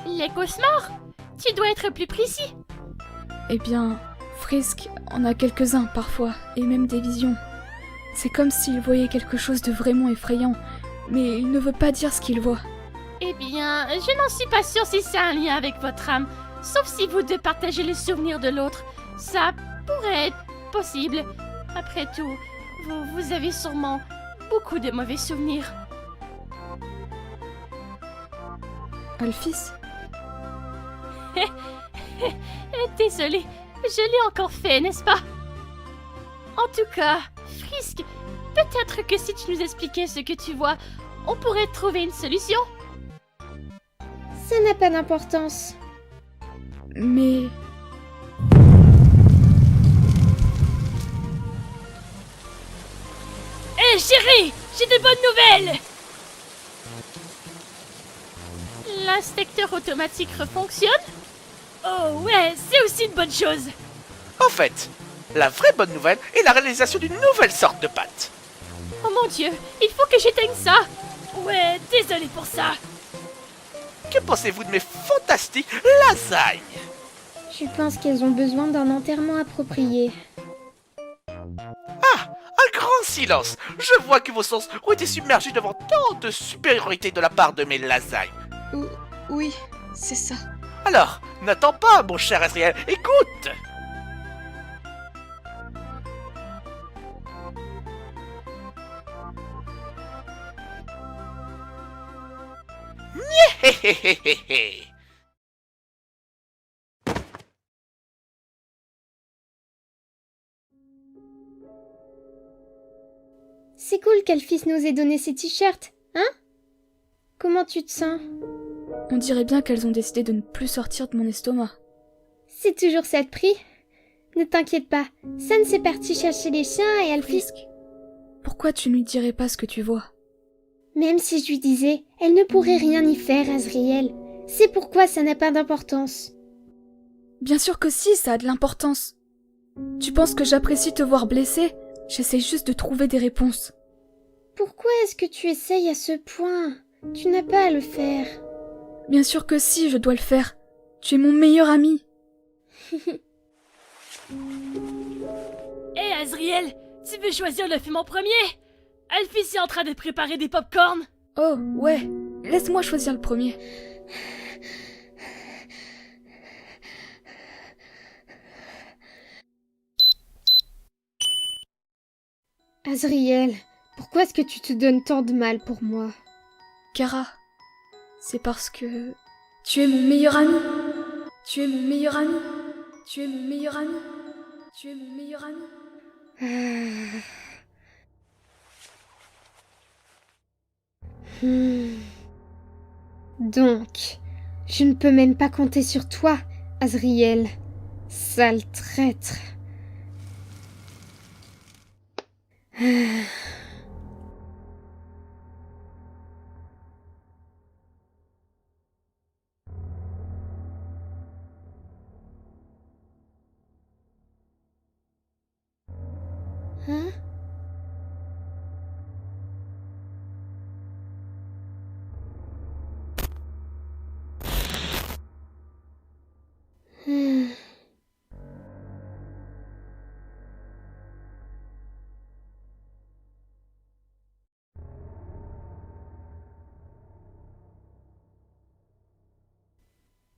Les cauchemars? Tu dois être plus précis. Eh bien, Frisk en a quelques-uns parfois, et même des visions. C'est comme s'il voyait quelque chose de vraiment effrayant, mais il ne veut pas dire ce qu'il voit. Eh bien, je n'en suis pas sûre si c'est un lien avec votre âme. Sauf si vous deux partagez les souvenirs de l'autre. Ça pourrait être possible. Après tout, vous avez sûrement beaucoup de mauvais souvenirs. Alphys? Désolée, je l'ai encore fait, n'est-ce pas? En tout cas, Frisk, peut-être que si tu nous expliquais ce que tu vois, on pourrait trouver une solution. Ça n'a pas d'importance. Mais... Hé, chérie, j'ai des bonnes nouvelles! L'inspecteur automatique refonctionne? Oh ouais, c'est aussi une bonne chose. En fait, la vraie bonne nouvelle est la réalisation d'une nouvelle sorte de pâte. Oh mon Dieu, il faut que j'éteigne ça. Ouais, désolé pour ça. Que pensez-vous de mes fantastiques lasagnes? Je pense qu'elles ont besoin d'un enterrement approprié. Un grand silence. Je vois que vos sens ont été submergés devant tant de supériorité de la part de mes lasagnes. Oui, c'est ça. Alors, n'attends pas, mon cher Azriel, écoute! Nyéhéhéhéhé. C'est cool qu'Alphys nous ait donné ces t-shirts, hein? Comment tu te sens? On dirait bien qu'elles ont décidé de ne plus sortir de mon estomac. C'est toujours ça de prix? Ne t'inquiète pas, San s'est parti chercher les chiens et Alphys... Frisk, pourquoi tu ne lui dirais pas ce que tu vois? Même si je lui disais, elle ne pourrait rien y faire, Azriel. C'est pourquoi ça n'a pas d'importance. Bien sûr que si, ça a de l'importance. Tu penses que j'apprécie te voir blessé? J'essaie juste de trouver des réponses. Pourquoi est-ce que tu essayes à ce point? Tu n'as pas à le faire. Bien sûr que si, je dois le faire. Tu es mon meilleur ami. Hé, Azriel, tu veux choisir le film en premier? Alphys est en train de préparer des pop-corn. Oh, ouais. Laisse-moi choisir le premier. Azriel, pourquoi est-ce que tu te donnes tant de mal pour moi? Kara, c'est parce que... Tu es mon meilleur ami. Tu es mon meilleur ami. Tu es mon meilleur ami. Tu es mon meilleur ami. Donc, je ne peux même pas compter sur toi, Azriel. Sale traître. Hein?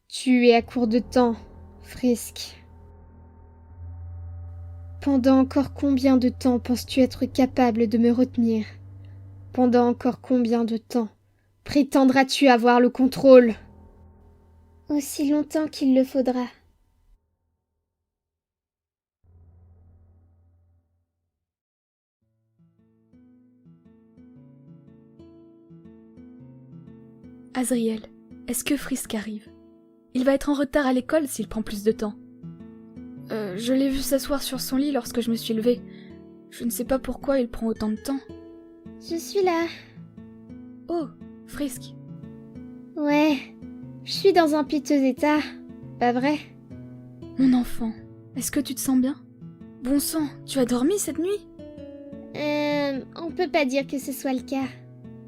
Tu es à court de temps, Frisk. Pendant encore combien de temps penses-tu être capable de me retenir? Pendant encore combien de temps prétendras-tu avoir le contrôle? Aussi longtemps qu'il le faudra. Azriel, est-ce que Frisk arrive? Il va être en retard à l'école s'il prend plus de temps. Je l'ai vu s'asseoir sur son lit lorsque je me suis levée. Je ne sais pas pourquoi il prend autant de temps. Je suis là. Oh, Frisk. Ouais, je suis dans un piteux état, pas vrai? Mon enfant, est-ce que tu te sens bien? Bon sang, tu as dormi cette nuit? On peut pas dire que ce soit le cas.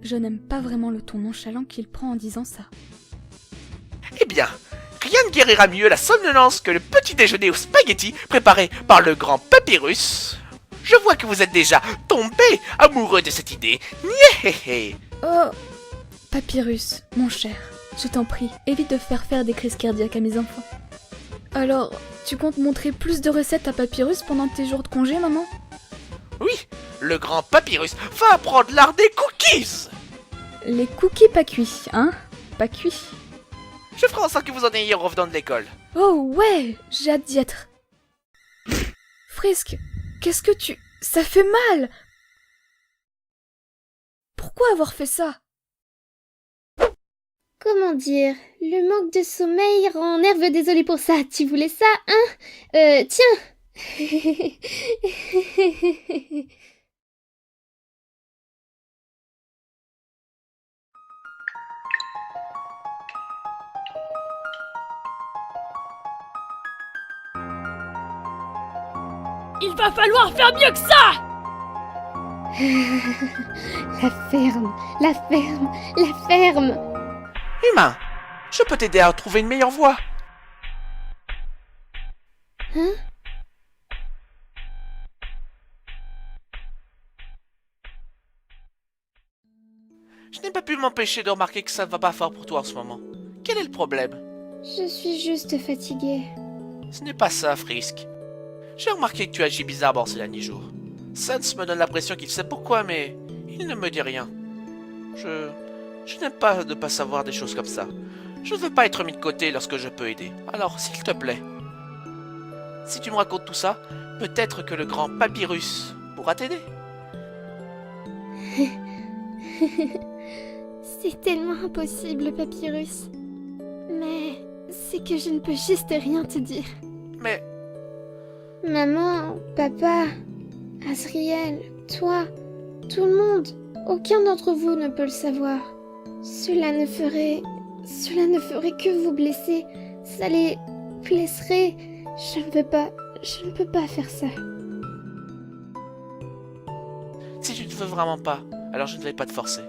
Je n'aime pas vraiment le ton nonchalant qu'il prend en disant ça. Eh bien, rien ne guérira mieux la somnolence que le petit déjeuner aux spaghettis préparé par le grand Papyrus. Je vois que vous êtes déjà tombé amoureux de cette idée. Nyéhéhé. Oh, Papyrus, mon cher, je t'en prie, évite de faire des crises cardiaques à mes enfants. Alors, tu comptes montrer plus de recettes à Papyrus pendant tes jours de congé, maman? Oui, le grand Papyrus va apprendre l'art des cookies. Les cookies pas cuits, hein? Pas cuits. Je ferai en sorte que vous en ayez en revenant de l'école. Oh ouais, j'ai hâte d'y être. Frisk, qu'est-ce que tu... Ça fait mal! Pourquoi avoir fait ça? Comment dire? Le manque de sommeil rend nerveux, désolé pour ça. Tu voulais ça, hein? Tiens! Il va falloir faire mieux que ça! La ferme, la ferme, la ferme! Humain, je peux t'aider à trouver une meilleure voie. Hein? Je n'ai pas pu m'empêcher de remarquer que ça ne va pas fort pour toi en ce moment. Quel est le problème? Je suis juste fatiguée. Ce n'est pas ça, Frisk. J'ai remarqué que tu agis bizarrement ces derniers jours. Sans me donne l'impression qu'il sait pourquoi, mais il ne me dit rien. Je n'aime pas ne pas savoir des choses comme ça. Je ne veux pas être mis de côté lorsque je peux aider. Alors, s'il te plaît. Si tu me racontes tout ça, peut-être que le grand Papyrus pourra t'aider. C'est tellement impossible, Papyrus. Mais c'est que je ne peux juste rien te dire. Mais Maman, papa, Azriel, toi, tout le monde, aucun d'entre vous ne peut le savoir. Cela ne ferait que vous blesser. Ça les blesserait. Je ne peux pas faire ça. si tu ne veux vraiment pas, alors je ne vais pas te forcer.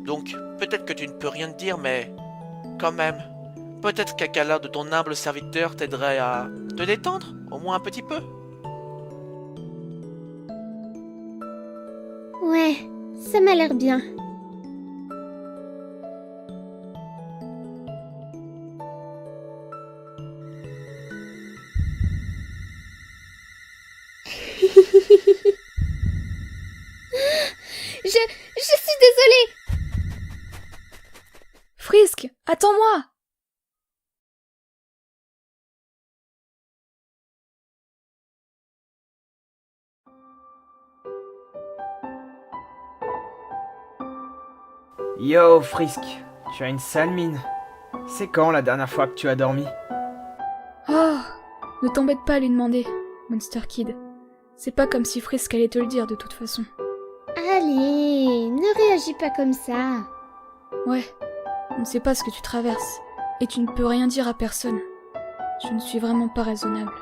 Donc, peut-être que tu ne peux rien te dire, mais quand même, peut-être qu'un câlin de ton humble serviteur t'aiderait à te détendre, au moins un petit peu. Ouais, ça m'a l'air bien. Je suis désolée. Frisk, attends-moi! Yo, Frisk, tu as une sale mine. C'est quand la dernière fois que tu as dormi? Oh, ne t'embête pas à lui demander, Monster Kid. C'est pas comme si Frisk allait te le dire de toute façon. Allez, ne réagis pas comme ça. Ouais, on ne sait pas ce que tu traverses, et tu ne peux rien dire à personne. Je ne suis vraiment pas raisonnable.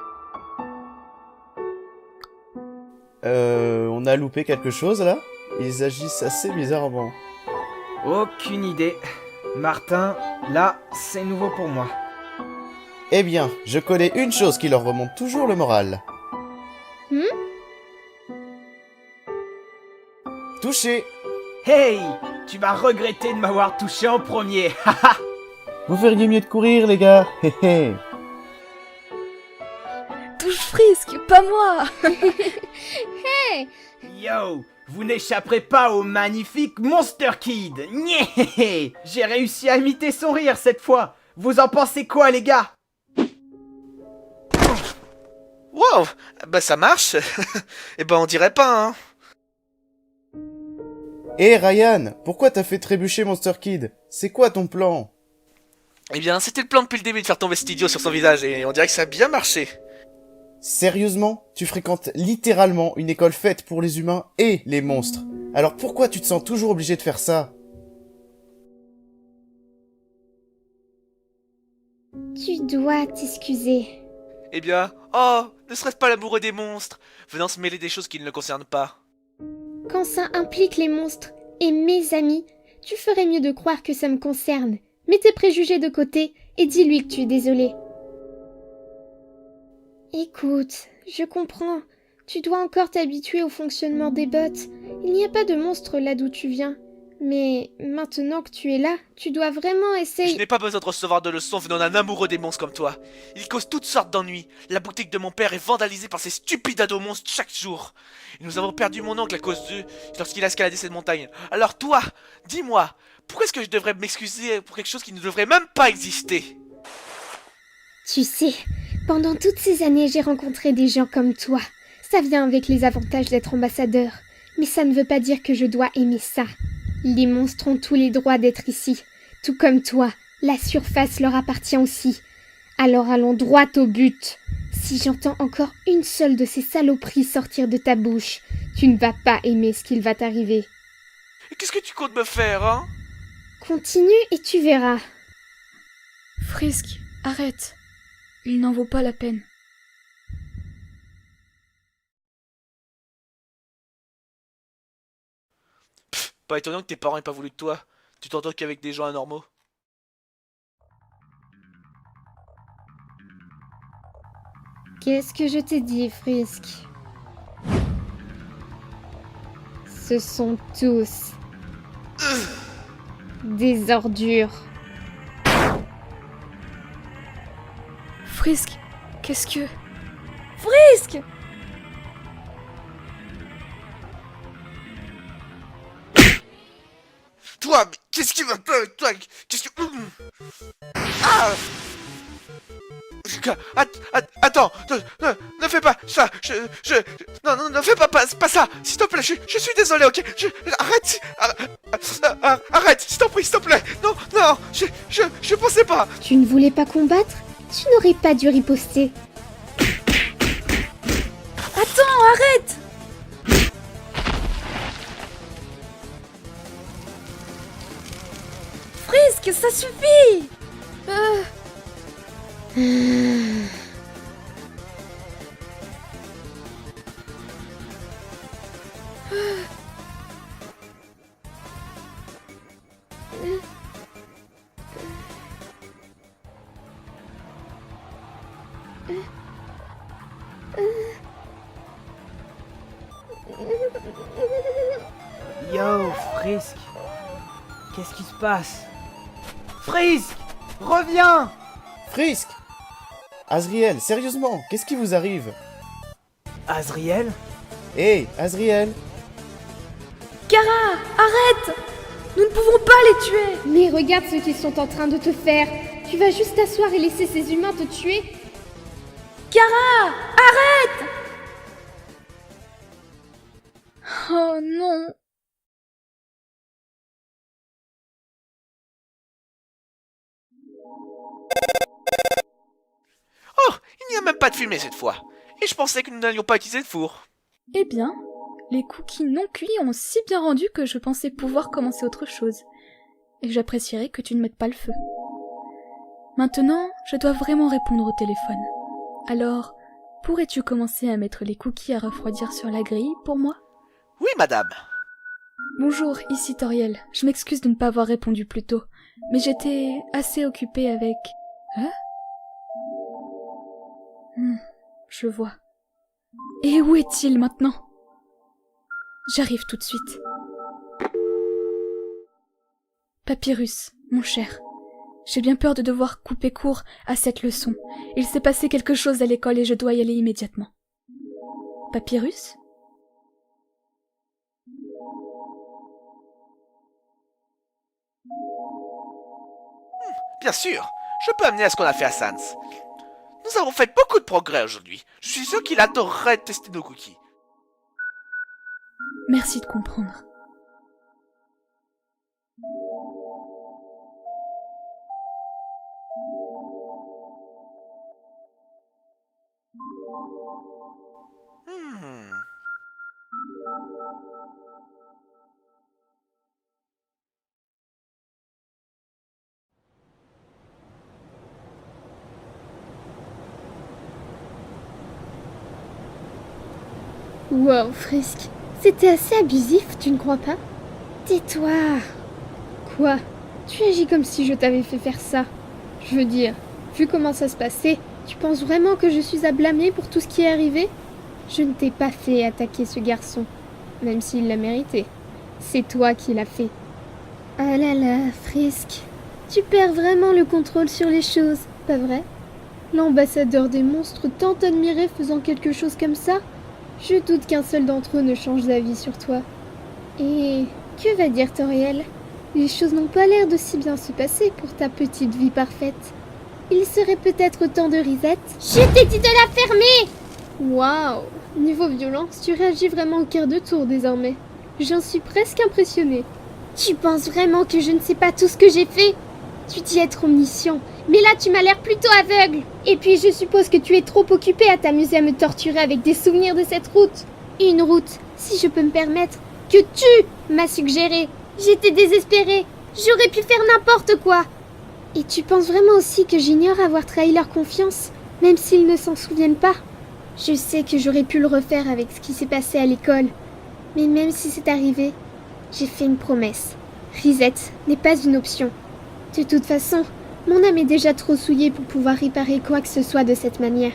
On a loupé quelque chose là? Ils agissent assez bizarrement. Aucune idée. Martin, là, c'est nouveau pour moi. Eh bien, je connais une chose qui leur remonte toujours le moral. Touché! Hey, tu vas regretter de m'avoir touché en premier. Haha. Vous feriez mieux de courir, les gars! Hé hé! Touche Frisk, pas moi! Yo, vous n'échapperez pas au magnifique Monster Kid. Nyeh. J'ai réussi à imiter son rire cette fois. Vous en pensez quoi, les gars? Wow, bah ça marche. Eh ben on dirait pas, hein. Hé Ryan, pourquoi t'as fait trébucher Monster Kid? C'est quoi ton plan? Eh bien, c'était le plan depuis le début de faire tomber cet idiot sur son visage et on dirait que ça a bien marché. Sérieusement? Tu fréquentes littéralement une école faite pour les humains et les monstres. Alors pourquoi tu te sens toujours obligé de faire ça? Tu dois t'excuser. Eh bien, oh, ne serait-ce pas l'amoureux des monstres, venant se mêler des choses qui ne le concernent pas. Quand ça implique les monstres et mes amis, tu ferais mieux de croire que ça me concerne. Mets tes préjugés de côté et dis-lui que tu es désolé. Écoute, je comprends. Tu dois encore t'habituer au fonctionnement des bots. Il n'y a pas de monstres là d'où tu viens. Mais maintenant que tu es là, tu dois vraiment Je essayer... n'ai pas besoin de recevoir de leçons venant d'un amoureux des monstres comme toi. Il cause toutes sortes d'ennuis. La boutique de mon père est vandalisée par ces stupides ados monstres chaque jour. Et nous avons perdu mon oncle à cause d'eux lorsqu'il a escaladé cette montagne. Alors toi, dis-moi, Pourquoi est-ce que je devrais m'excuser pour quelque chose qui ne devrait même pas exister? Tu sais, pendant toutes ces années, j'ai rencontré des gens comme toi. Ça vient avec les avantages d'être ambassadeur. Mais ça ne veut pas dire que je dois aimer ça. Les monstres ont tous les droits d'être ici. Tout comme toi, la surface leur appartient aussi. Alors allons droit au but. Si j'entends encore une seule de ces saloperies sortir de ta bouche, tu ne vas pas aimer ce qu'il va t'arriver. Qu'est-ce que tu comptes me faire, hein? Continue et tu verras. Frisk, arrête. Il n'en vaut pas la peine. Pas étonnant que tes parents aient pas voulu de toi. Tu t'entends qu'avec des gens anormaux. Qu'est-ce que je t'ai dit, Frisk? Ce sont tous des ordures. Frisk, qu'est-ce que... Frisk! Toi, mais qu'est-ce qui va pas avec toi? Qu'est-ce que... Ah! Attends, ne fais pas ça, non, ne fais pas ça, s'il te plaît, je suis désolé, ok, arrête, s'il te plaît, non, je pensais pas. Tu ne voulais pas combattre? Tu n'aurais pas dû riposter. Attends, arrête! Frisk, ça suffit! Yo, Frisk. Qu'est-ce qui se passe? Frisk, reviens! Frisk! Azriel, sérieusement, qu'est-ce qui vous arrive? Azriel? Hé, Azriel! Kara, arrête! Nous ne pouvons pas les tuer! Mais regarde ce qu'ils sont en train de te faire. Tu vas juste t'asseoir et laisser ces humains te tuer? Kara, arrête! Oh non! Oh, il n'y a même pas de fumée cette fois. Et je pensais que nous n'allions pas utiliser le four. Eh bien, les cookies non cuits ont si bien rendu que je pensais pouvoir commencer autre chose. Et j'apprécierais que tu ne mettes pas le feu. Maintenant, je dois vraiment répondre au téléphone. Alors, pourrais-tu commencer à mettre les cookies à refroidir sur la grille pour moi? Oui, madame. Bonjour, ici Toriel. Je m'excuse de ne pas avoir répondu plus tôt, mais j'étais assez occupée avec... Hein? Je vois. Et où est-il maintenant? J'arrive tout de suite. Papyrus, mon cher. J'ai bien peur de devoir couper court à cette leçon. Il s'est passé quelque chose à l'école et je dois y aller immédiatement. Papyrus? Bien sûr, je peux amener à ce qu'on a fait à Sans. Nous avons fait beaucoup de progrès aujourd'hui. Je suis sûr qu'il adorerait tester nos cookies. Merci de comprendre. Wow, Frisk, c'était assez abusif, tu ne crois pas? Tais-toi. Quoi? Tu agis comme si je t'avais fait faire ça. Je veux dire, vu comment ça se passait, tu penses vraiment que je suis à blâmer pour tout ce qui est arrivé? Je ne t'ai pas fait attaquer ce garçon, même s'il l'a mérité. C'est toi qui l'as fait. Ah là là, Frisk, tu perds vraiment le contrôle sur les choses, pas vrai? L'ambassadeur des monstres tant admiré faisant quelque chose comme ça? Je doute qu'un seul d'entre eux ne change d'avis sur toi. Et que va dire Toriel? Les choses n'ont pas l'air de si bien se passer pour ta petite vie parfaite. Il serait peut-être temps de Risette. Je t'ai dit de la fermer! Waouh! Niveau violence, tu réagis vraiment au quart de tour désormais. J'en suis presque impressionnée. Tu penses vraiment que je ne sais pas tout ce que j'ai fait? Tu dis être omniscient, mais là tu m'as l'air plutôt aveugle. Et puis je suppose que tu es trop occupé à t'amuser à me torturer avec des souvenirs de cette route. Une route, si je peux me permettre, que tu m'as suggérée. J'étais désespérée. J'aurais pu faire n'importe quoi. Et tu penses vraiment aussi que j'ignore avoir trahi leur confiance, même s'ils ne s'en souviennent pas? Je sais que j'aurais pu le refaire avec ce qui s'est passé à l'école. Mais même si c'est arrivé, j'ai fait une promesse. Risette n'est pas une option. De toute façon, mon âme est déjà trop souillée pour pouvoir réparer quoi que ce soit de cette manière.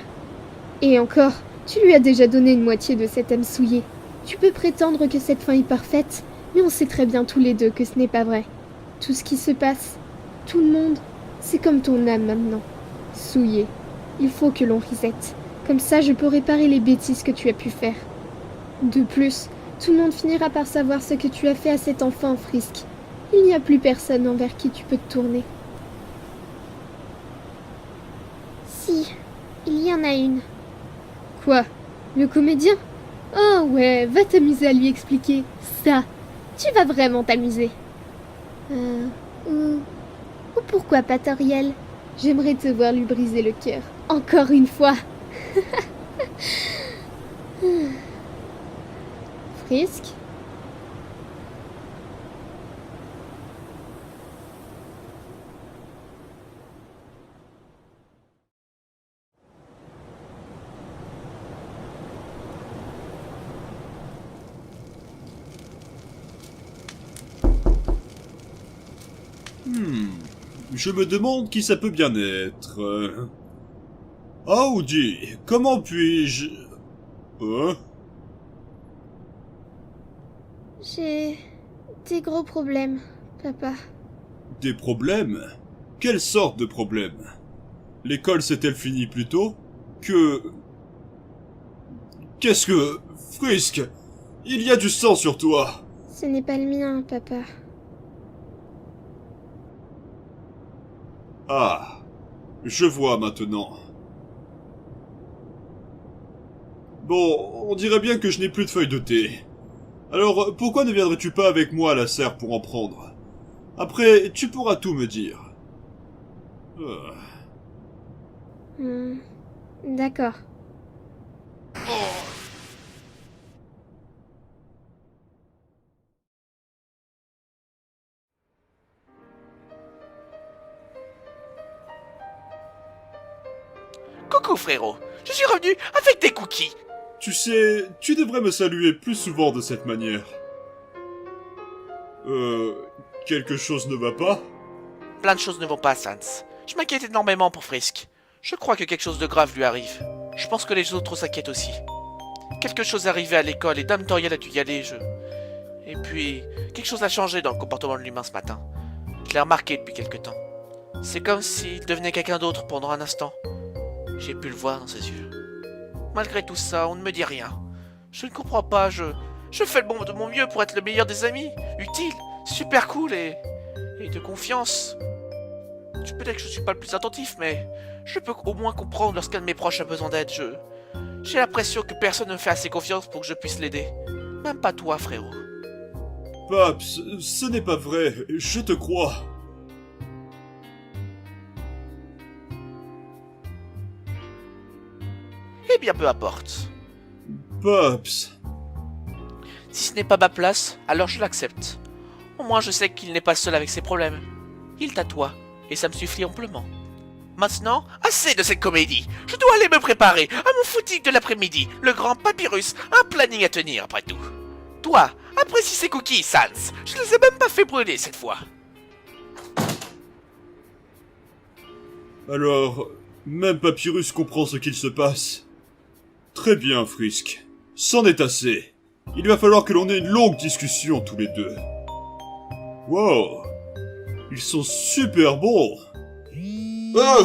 Et encore, tu lui as déjà donné une moitié de cette âme souillée. Tu peux prétendre que cette fin est parfaite, mais on sait très bien tous les deux que ce n'est pas vrai. Tout ce qui se passe, tout le monde, c'est comme ton âme maintenant. Souillée. Il faut que l'on risette. Comme ça, je peux réparer les bêtises que tu as pu faire. De plus, tout le monde finira par savoir ce que tu as fait à cet enfant, Frisk. Il n'y a plus personne envers qui tu peux te tourner. Si, il y en a une. Quoi? Le comédien? Oh ouais, va t'amuser à lui expliquer. Ça, tu vas vraiment t'amuser. Ou pourquoi pas Toriel? J'aimerais te voir lui briser le cœur. Encore une fois. Frisk? Je me demande qui ça peut bien être. Audi, comment puis-je... Hein? J'ai des gros problèmes, papa. Des problèmes? Quelle sorte de problèmes? L'école s'est-elle finie plus tôt? Qu'est-ce que... Frisk, il y a du sang sur toi! Ce n'est pas le mien, papa. Ah, je vois maintenant. Bon, on dirait bien que je n'ai plus de feuilles de thé. Alors, pourquoi ne viendrais-tu pas avec moi à la serre pour en prendre? Après, tu pourras tout me dire. D'accord. Coucou frérot, je suis revenu avec des cookies. Tu sais, tu devrais me saluer plus souvent de cette manière. Quelque chose ne va pas? Plein de choses ne vont pas, Sans. Je m'inquiète énormément pour Frisk. Je crois que quelque chose de grave lui arrive. Je pense que les autres s'inquiètent aussi. Quelque chose est arrivé à l'école et Dame Toriel a dû y aller, Et puis, quelque chose a changé dans le comportement de l'humain ce matin. Je l'ai remarqué depuis quelque temps. C'est comme s'il devenait quelqu'un d'autre pendant un instant. J'ai pu le voir dans ses yeux. Malgré tout ça, on ne me dit rien. Je ne comprends pas, je fais de mon mieux pour être le meilleur des amis, utile, super cool et de confiance. Peut-être que je suis pas le plus attentif, mais je peux au moins comprendre lorsqu'un de mes proches a besoin d'aide. J'ai l'impression que personne ne me fait assez confiance pour que je puisse l'aider. Même pas toi, frérot. Paps, ce n'est pas vrai, je te crois. Eh bien, peu importe. Paps. Si ce n'est pas ma place, alors je l'accepte. Au moins je sais qu'il n'est pas seul avec ses problèmes. Il t'atoie, et ça me suffit amplement. Maintenant, assez de cette comédie. Je dois aller me préparer à mon footing de l'après-midi. Le grand papyrus, un planning à tenir après tout. Toi, apprécie ces cookies, Sans. Je ne les ai même pas fait brûler cette fois. Alors, même Papyrus comprend ce qu'il se passe. Très bien, Frisk. C'en est assez. Il va falloir que l'on ait une longue discussion tous les deux. Wow. Ils sont super bons. Ah,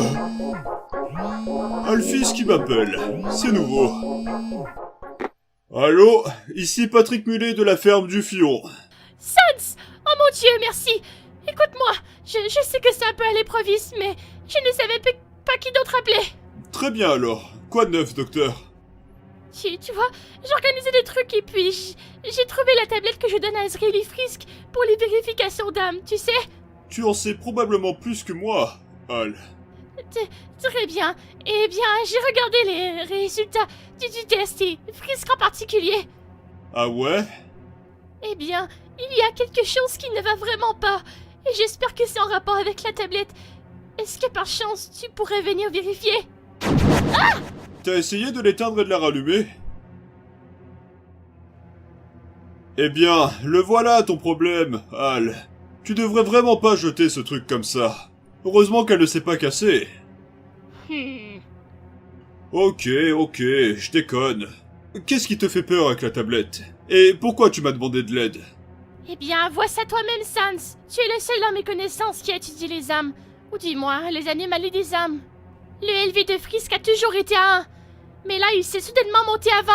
Alphys qui m'appelle. C'est nouveau. Allô, ici Patrick Mullet de la ferme du Fion. Sans! Oh mon Dieu, merci! écoute-moi, je sais que c'est un peu à l'improviste, mais je ne savais pas qui d'autre appeler. Très bien alors. Quoi de neuf, docteur? Tu vois, j'organisais des trucs et puis j'ai trouvé la tablette que je donne à Azriel et Frisk pour les vérifications d'âme, tu sais. Tu en sais probablement plus que moi, Al. Très bien. Eh bien, j'ai regardé les résultats du test et Frisk en particulier. Ah ouais? Eh bien, il y a quelque chose qui ne va vraiment pas. Et j'espère que c'est en rapport avec la tablette. Est-ce que par chance, tu pourrais venir vérifier? T'as essayé de l'éteindre et de la rallumer? Eh bien, le voilà ton problème, Al. Tu devrais vraiment pas jeter ce truc comme ça. Heureusement qu'elle ne s'est pas cassée. Ok, je déconne. Qu'est-ce qui te fait peur avec la tablette? Et pourquoi tu m'as demandé de l'aide? Eh bien, vois ça toi-même, Sans. Tu es le seul dans mes connaissances qui a étudié les âmes. Ou dis-moi, les anomalies des âmes. Le LV de Frisk a toujours été à 1. Mais là, il s'est soudainement monté à 20.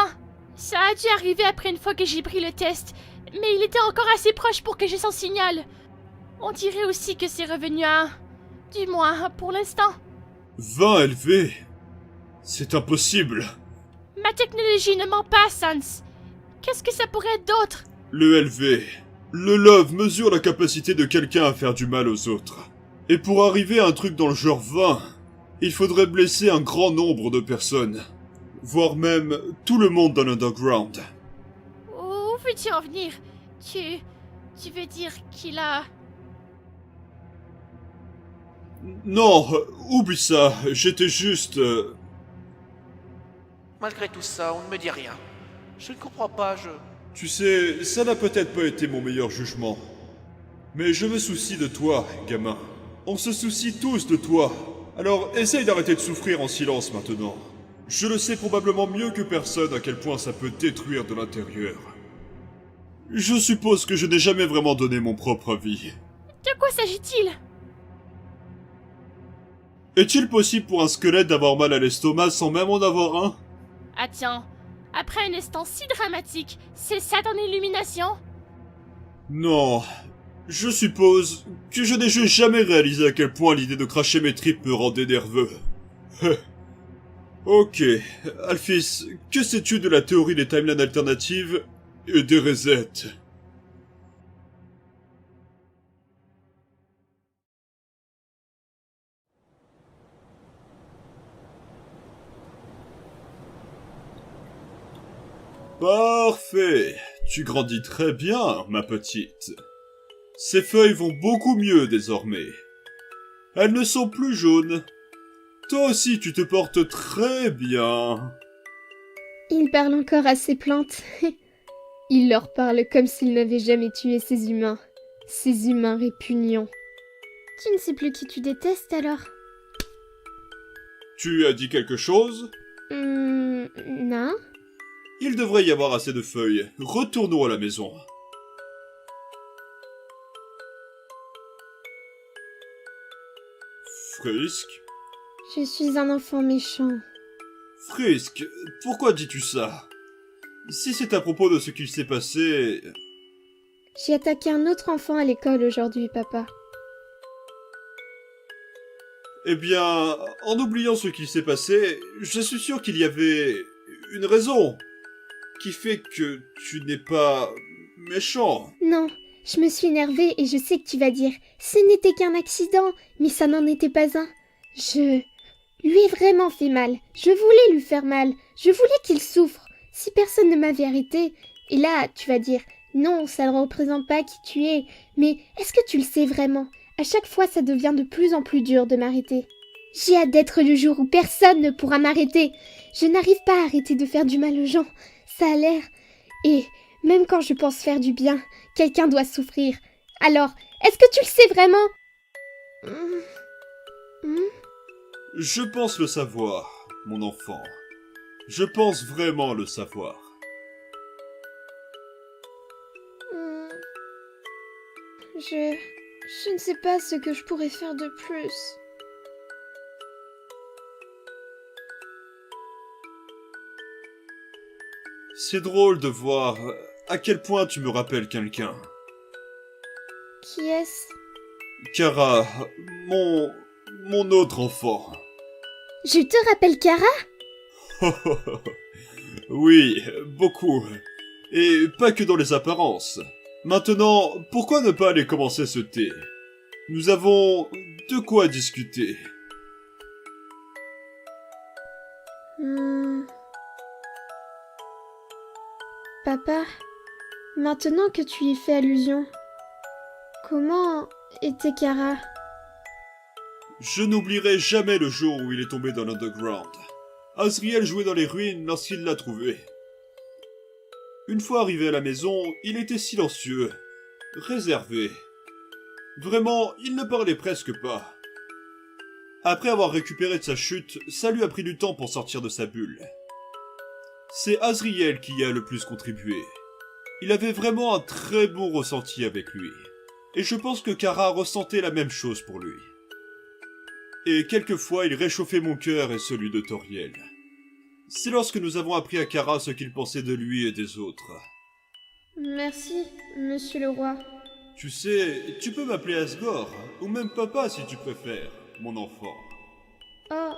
Ça a dû arriver après une fois que j'ai pris le test. Mais il était encore assez proche pour que j'ai son signal. On dirait aussi que c'est revenu à 1. Du moins, pour l'instant. 20 LV? C'est impossible. Ma technologie ne ment pas, Sans. Qu'est-ce que ça pourrait être d'autre? Le LV. Le love mesure la capacité de quelqu'un à faire du mal aux autres. Et pour arriver à un truc dans le genre 20, il faudrait blesser un grand nombre de personnes. Voire même tout le monde dans l'underground. Où veux-tu en venir? Tu veux dire qu'il a... Non, oublie ça, j'étais juste... Malgré tout ça, on ne me dit rien. Je ne comprends pas, Tu sais, ça n'a peut-être pas été mon meilleur jugement. Mais je me soucie de toi, gamin. On se soucie tous de toi. Alors essaye d'arrêter de souffrir en silence maintenant. Je le sais probablement mieux que personne à quel point ça peut détruire de l'intérieur. Je suppose que je n'ai jamais vraiment donné mon propre avis. De quoi s'agit-il? Est-il possible pour un squelette d'avoir mal à l'estomac sans même en avoir un? Attends, après un instant si dramatique, c'est ça ton illumination? Non. Je suppose que je n'ai juste jamais réalisé à quel point l'idée de cracher mes tripes me rendait nerveux. Ok, Alphys, que sais-tu de la théorie des timelines alternatives et des resets? Parfait. Tu grandis très bien, ma petite. Ces feuilles vont beaucoup mieux désormais. Elles ne sont plus jaunes. Toi aussi, tu te portes très bien. Il parle encore à ses plantes. Il leur parle comme s'il n'avait jamais tué ces humains. Ces humains répugnants. Tu ne sais plus qui tu détestes alors? Tu as dit quelque chose? Non. Il devrait y avoir assez de feuilles. Retournons à la maison. Frisk? Je suis un enfant méchant. Frisk, pourquoi dis-tu ça? Si c'est à propos de ce qu'il s'est passé... J'ai attaqué un autre enfant à l'école aujourd'hui, papa. Eh bien, en oubliant ce qui s'est passé, je suis sûr qu'il y avait une raison qui fait que tu n'es pas méchant. Non, je me suis énervée et je sais que tu vas dire « Ce n'était qu'un accident », mais ça n'en était pas un. Je lui ai vraiment fait mal. Je voulais lui faire mal. Je voulais qu'il souffre. Si personne ne m'avait arrêté... Et là, tu vas dire « Non, ça ne représente pas qui tu es. » Mais est-ce que tu le sais vraiment? À chaque fois, ça devient de plus en plus dur de m'arrêter. J'ai hâte d'être le jour où personne ne pourra m'arrêter. Je n'arrive pas à arrêter de faire du mal aux gens. Ça a l'air... Et même quand je pense faire du bien, quelqu'un doit souffrir. Alors, est-ce que tu le sais vraiment? Je pense le savoir, mon enfant. Je pense vraiment le savoir. Je ne sais pas ce que je pourrais faire de plus. C'est drôle de voir à quel point tu me rappelles quelqu'un. Qui est-ce? Kara, mon autre enfant. Je te rappelle Kara? Oui, beaucoup. Et pas que dans les apparences. Maintenant, pourquoi ne pas aller commencer ce thé? Nous avons de quoi discuter. Papa, maintenant que tu y fais allusion, comment était Kara? Je n'oublierai jamais le jour où il est tombé dans l'underground. Azriel jouait dans les ruines lorsqu'il l'a trouvé. Une fois arrivé à la maison, il était silencieux, réservé. Vraiment, il ne parlait presque pas. Après avoir récupéré de sa chute, ça lui a pris du temps pour sortir de sa bulle. C'est Azriel qui y a le plus contribué. Il avait vraiment un très bon ressenti avec lui. Et je pense que Kara ressentait la même chose pour lui. Et quelquefois il réchauffait mon cœur et celui de Toriel. C'est lorsque nous avons appris à Kara ce qu'il pensait de lui et des autres. Merci, monsieur le roi. Tu sais, tu peux m'appeler Asgore, ou même papa si tu préfères, mon enfant. Oh,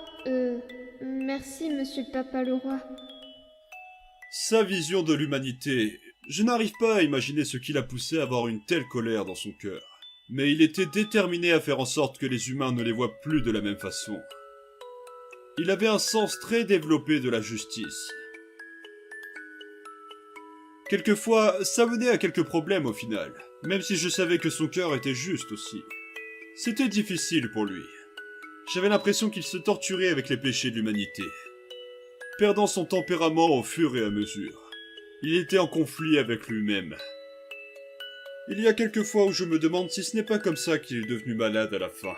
merci, monsieur papa le roi. Sa vision de l'humanité, je n'arrive pas à imaginer ce qui l'a poussé à avoir une telle colère dans son cœur. Mais il était déterminé à faire en sorte que les humains ne les voient plus de la même façon. Il avait un sens très développé de la justice. Quelquefois, ça menait à quelques problèmes au final, même si je savais que son cœur était juste aussi. C'était difficile pour lui. J'avais l'impression qu'il se torturait avec les péchés de l'humanité, perdant son tempérament au fur et à mesure. Il était en conflit avec lui-même. Il y a quelques fois où je me demande si ce n'est pas comme ça qu'il est devenu malade à la fin.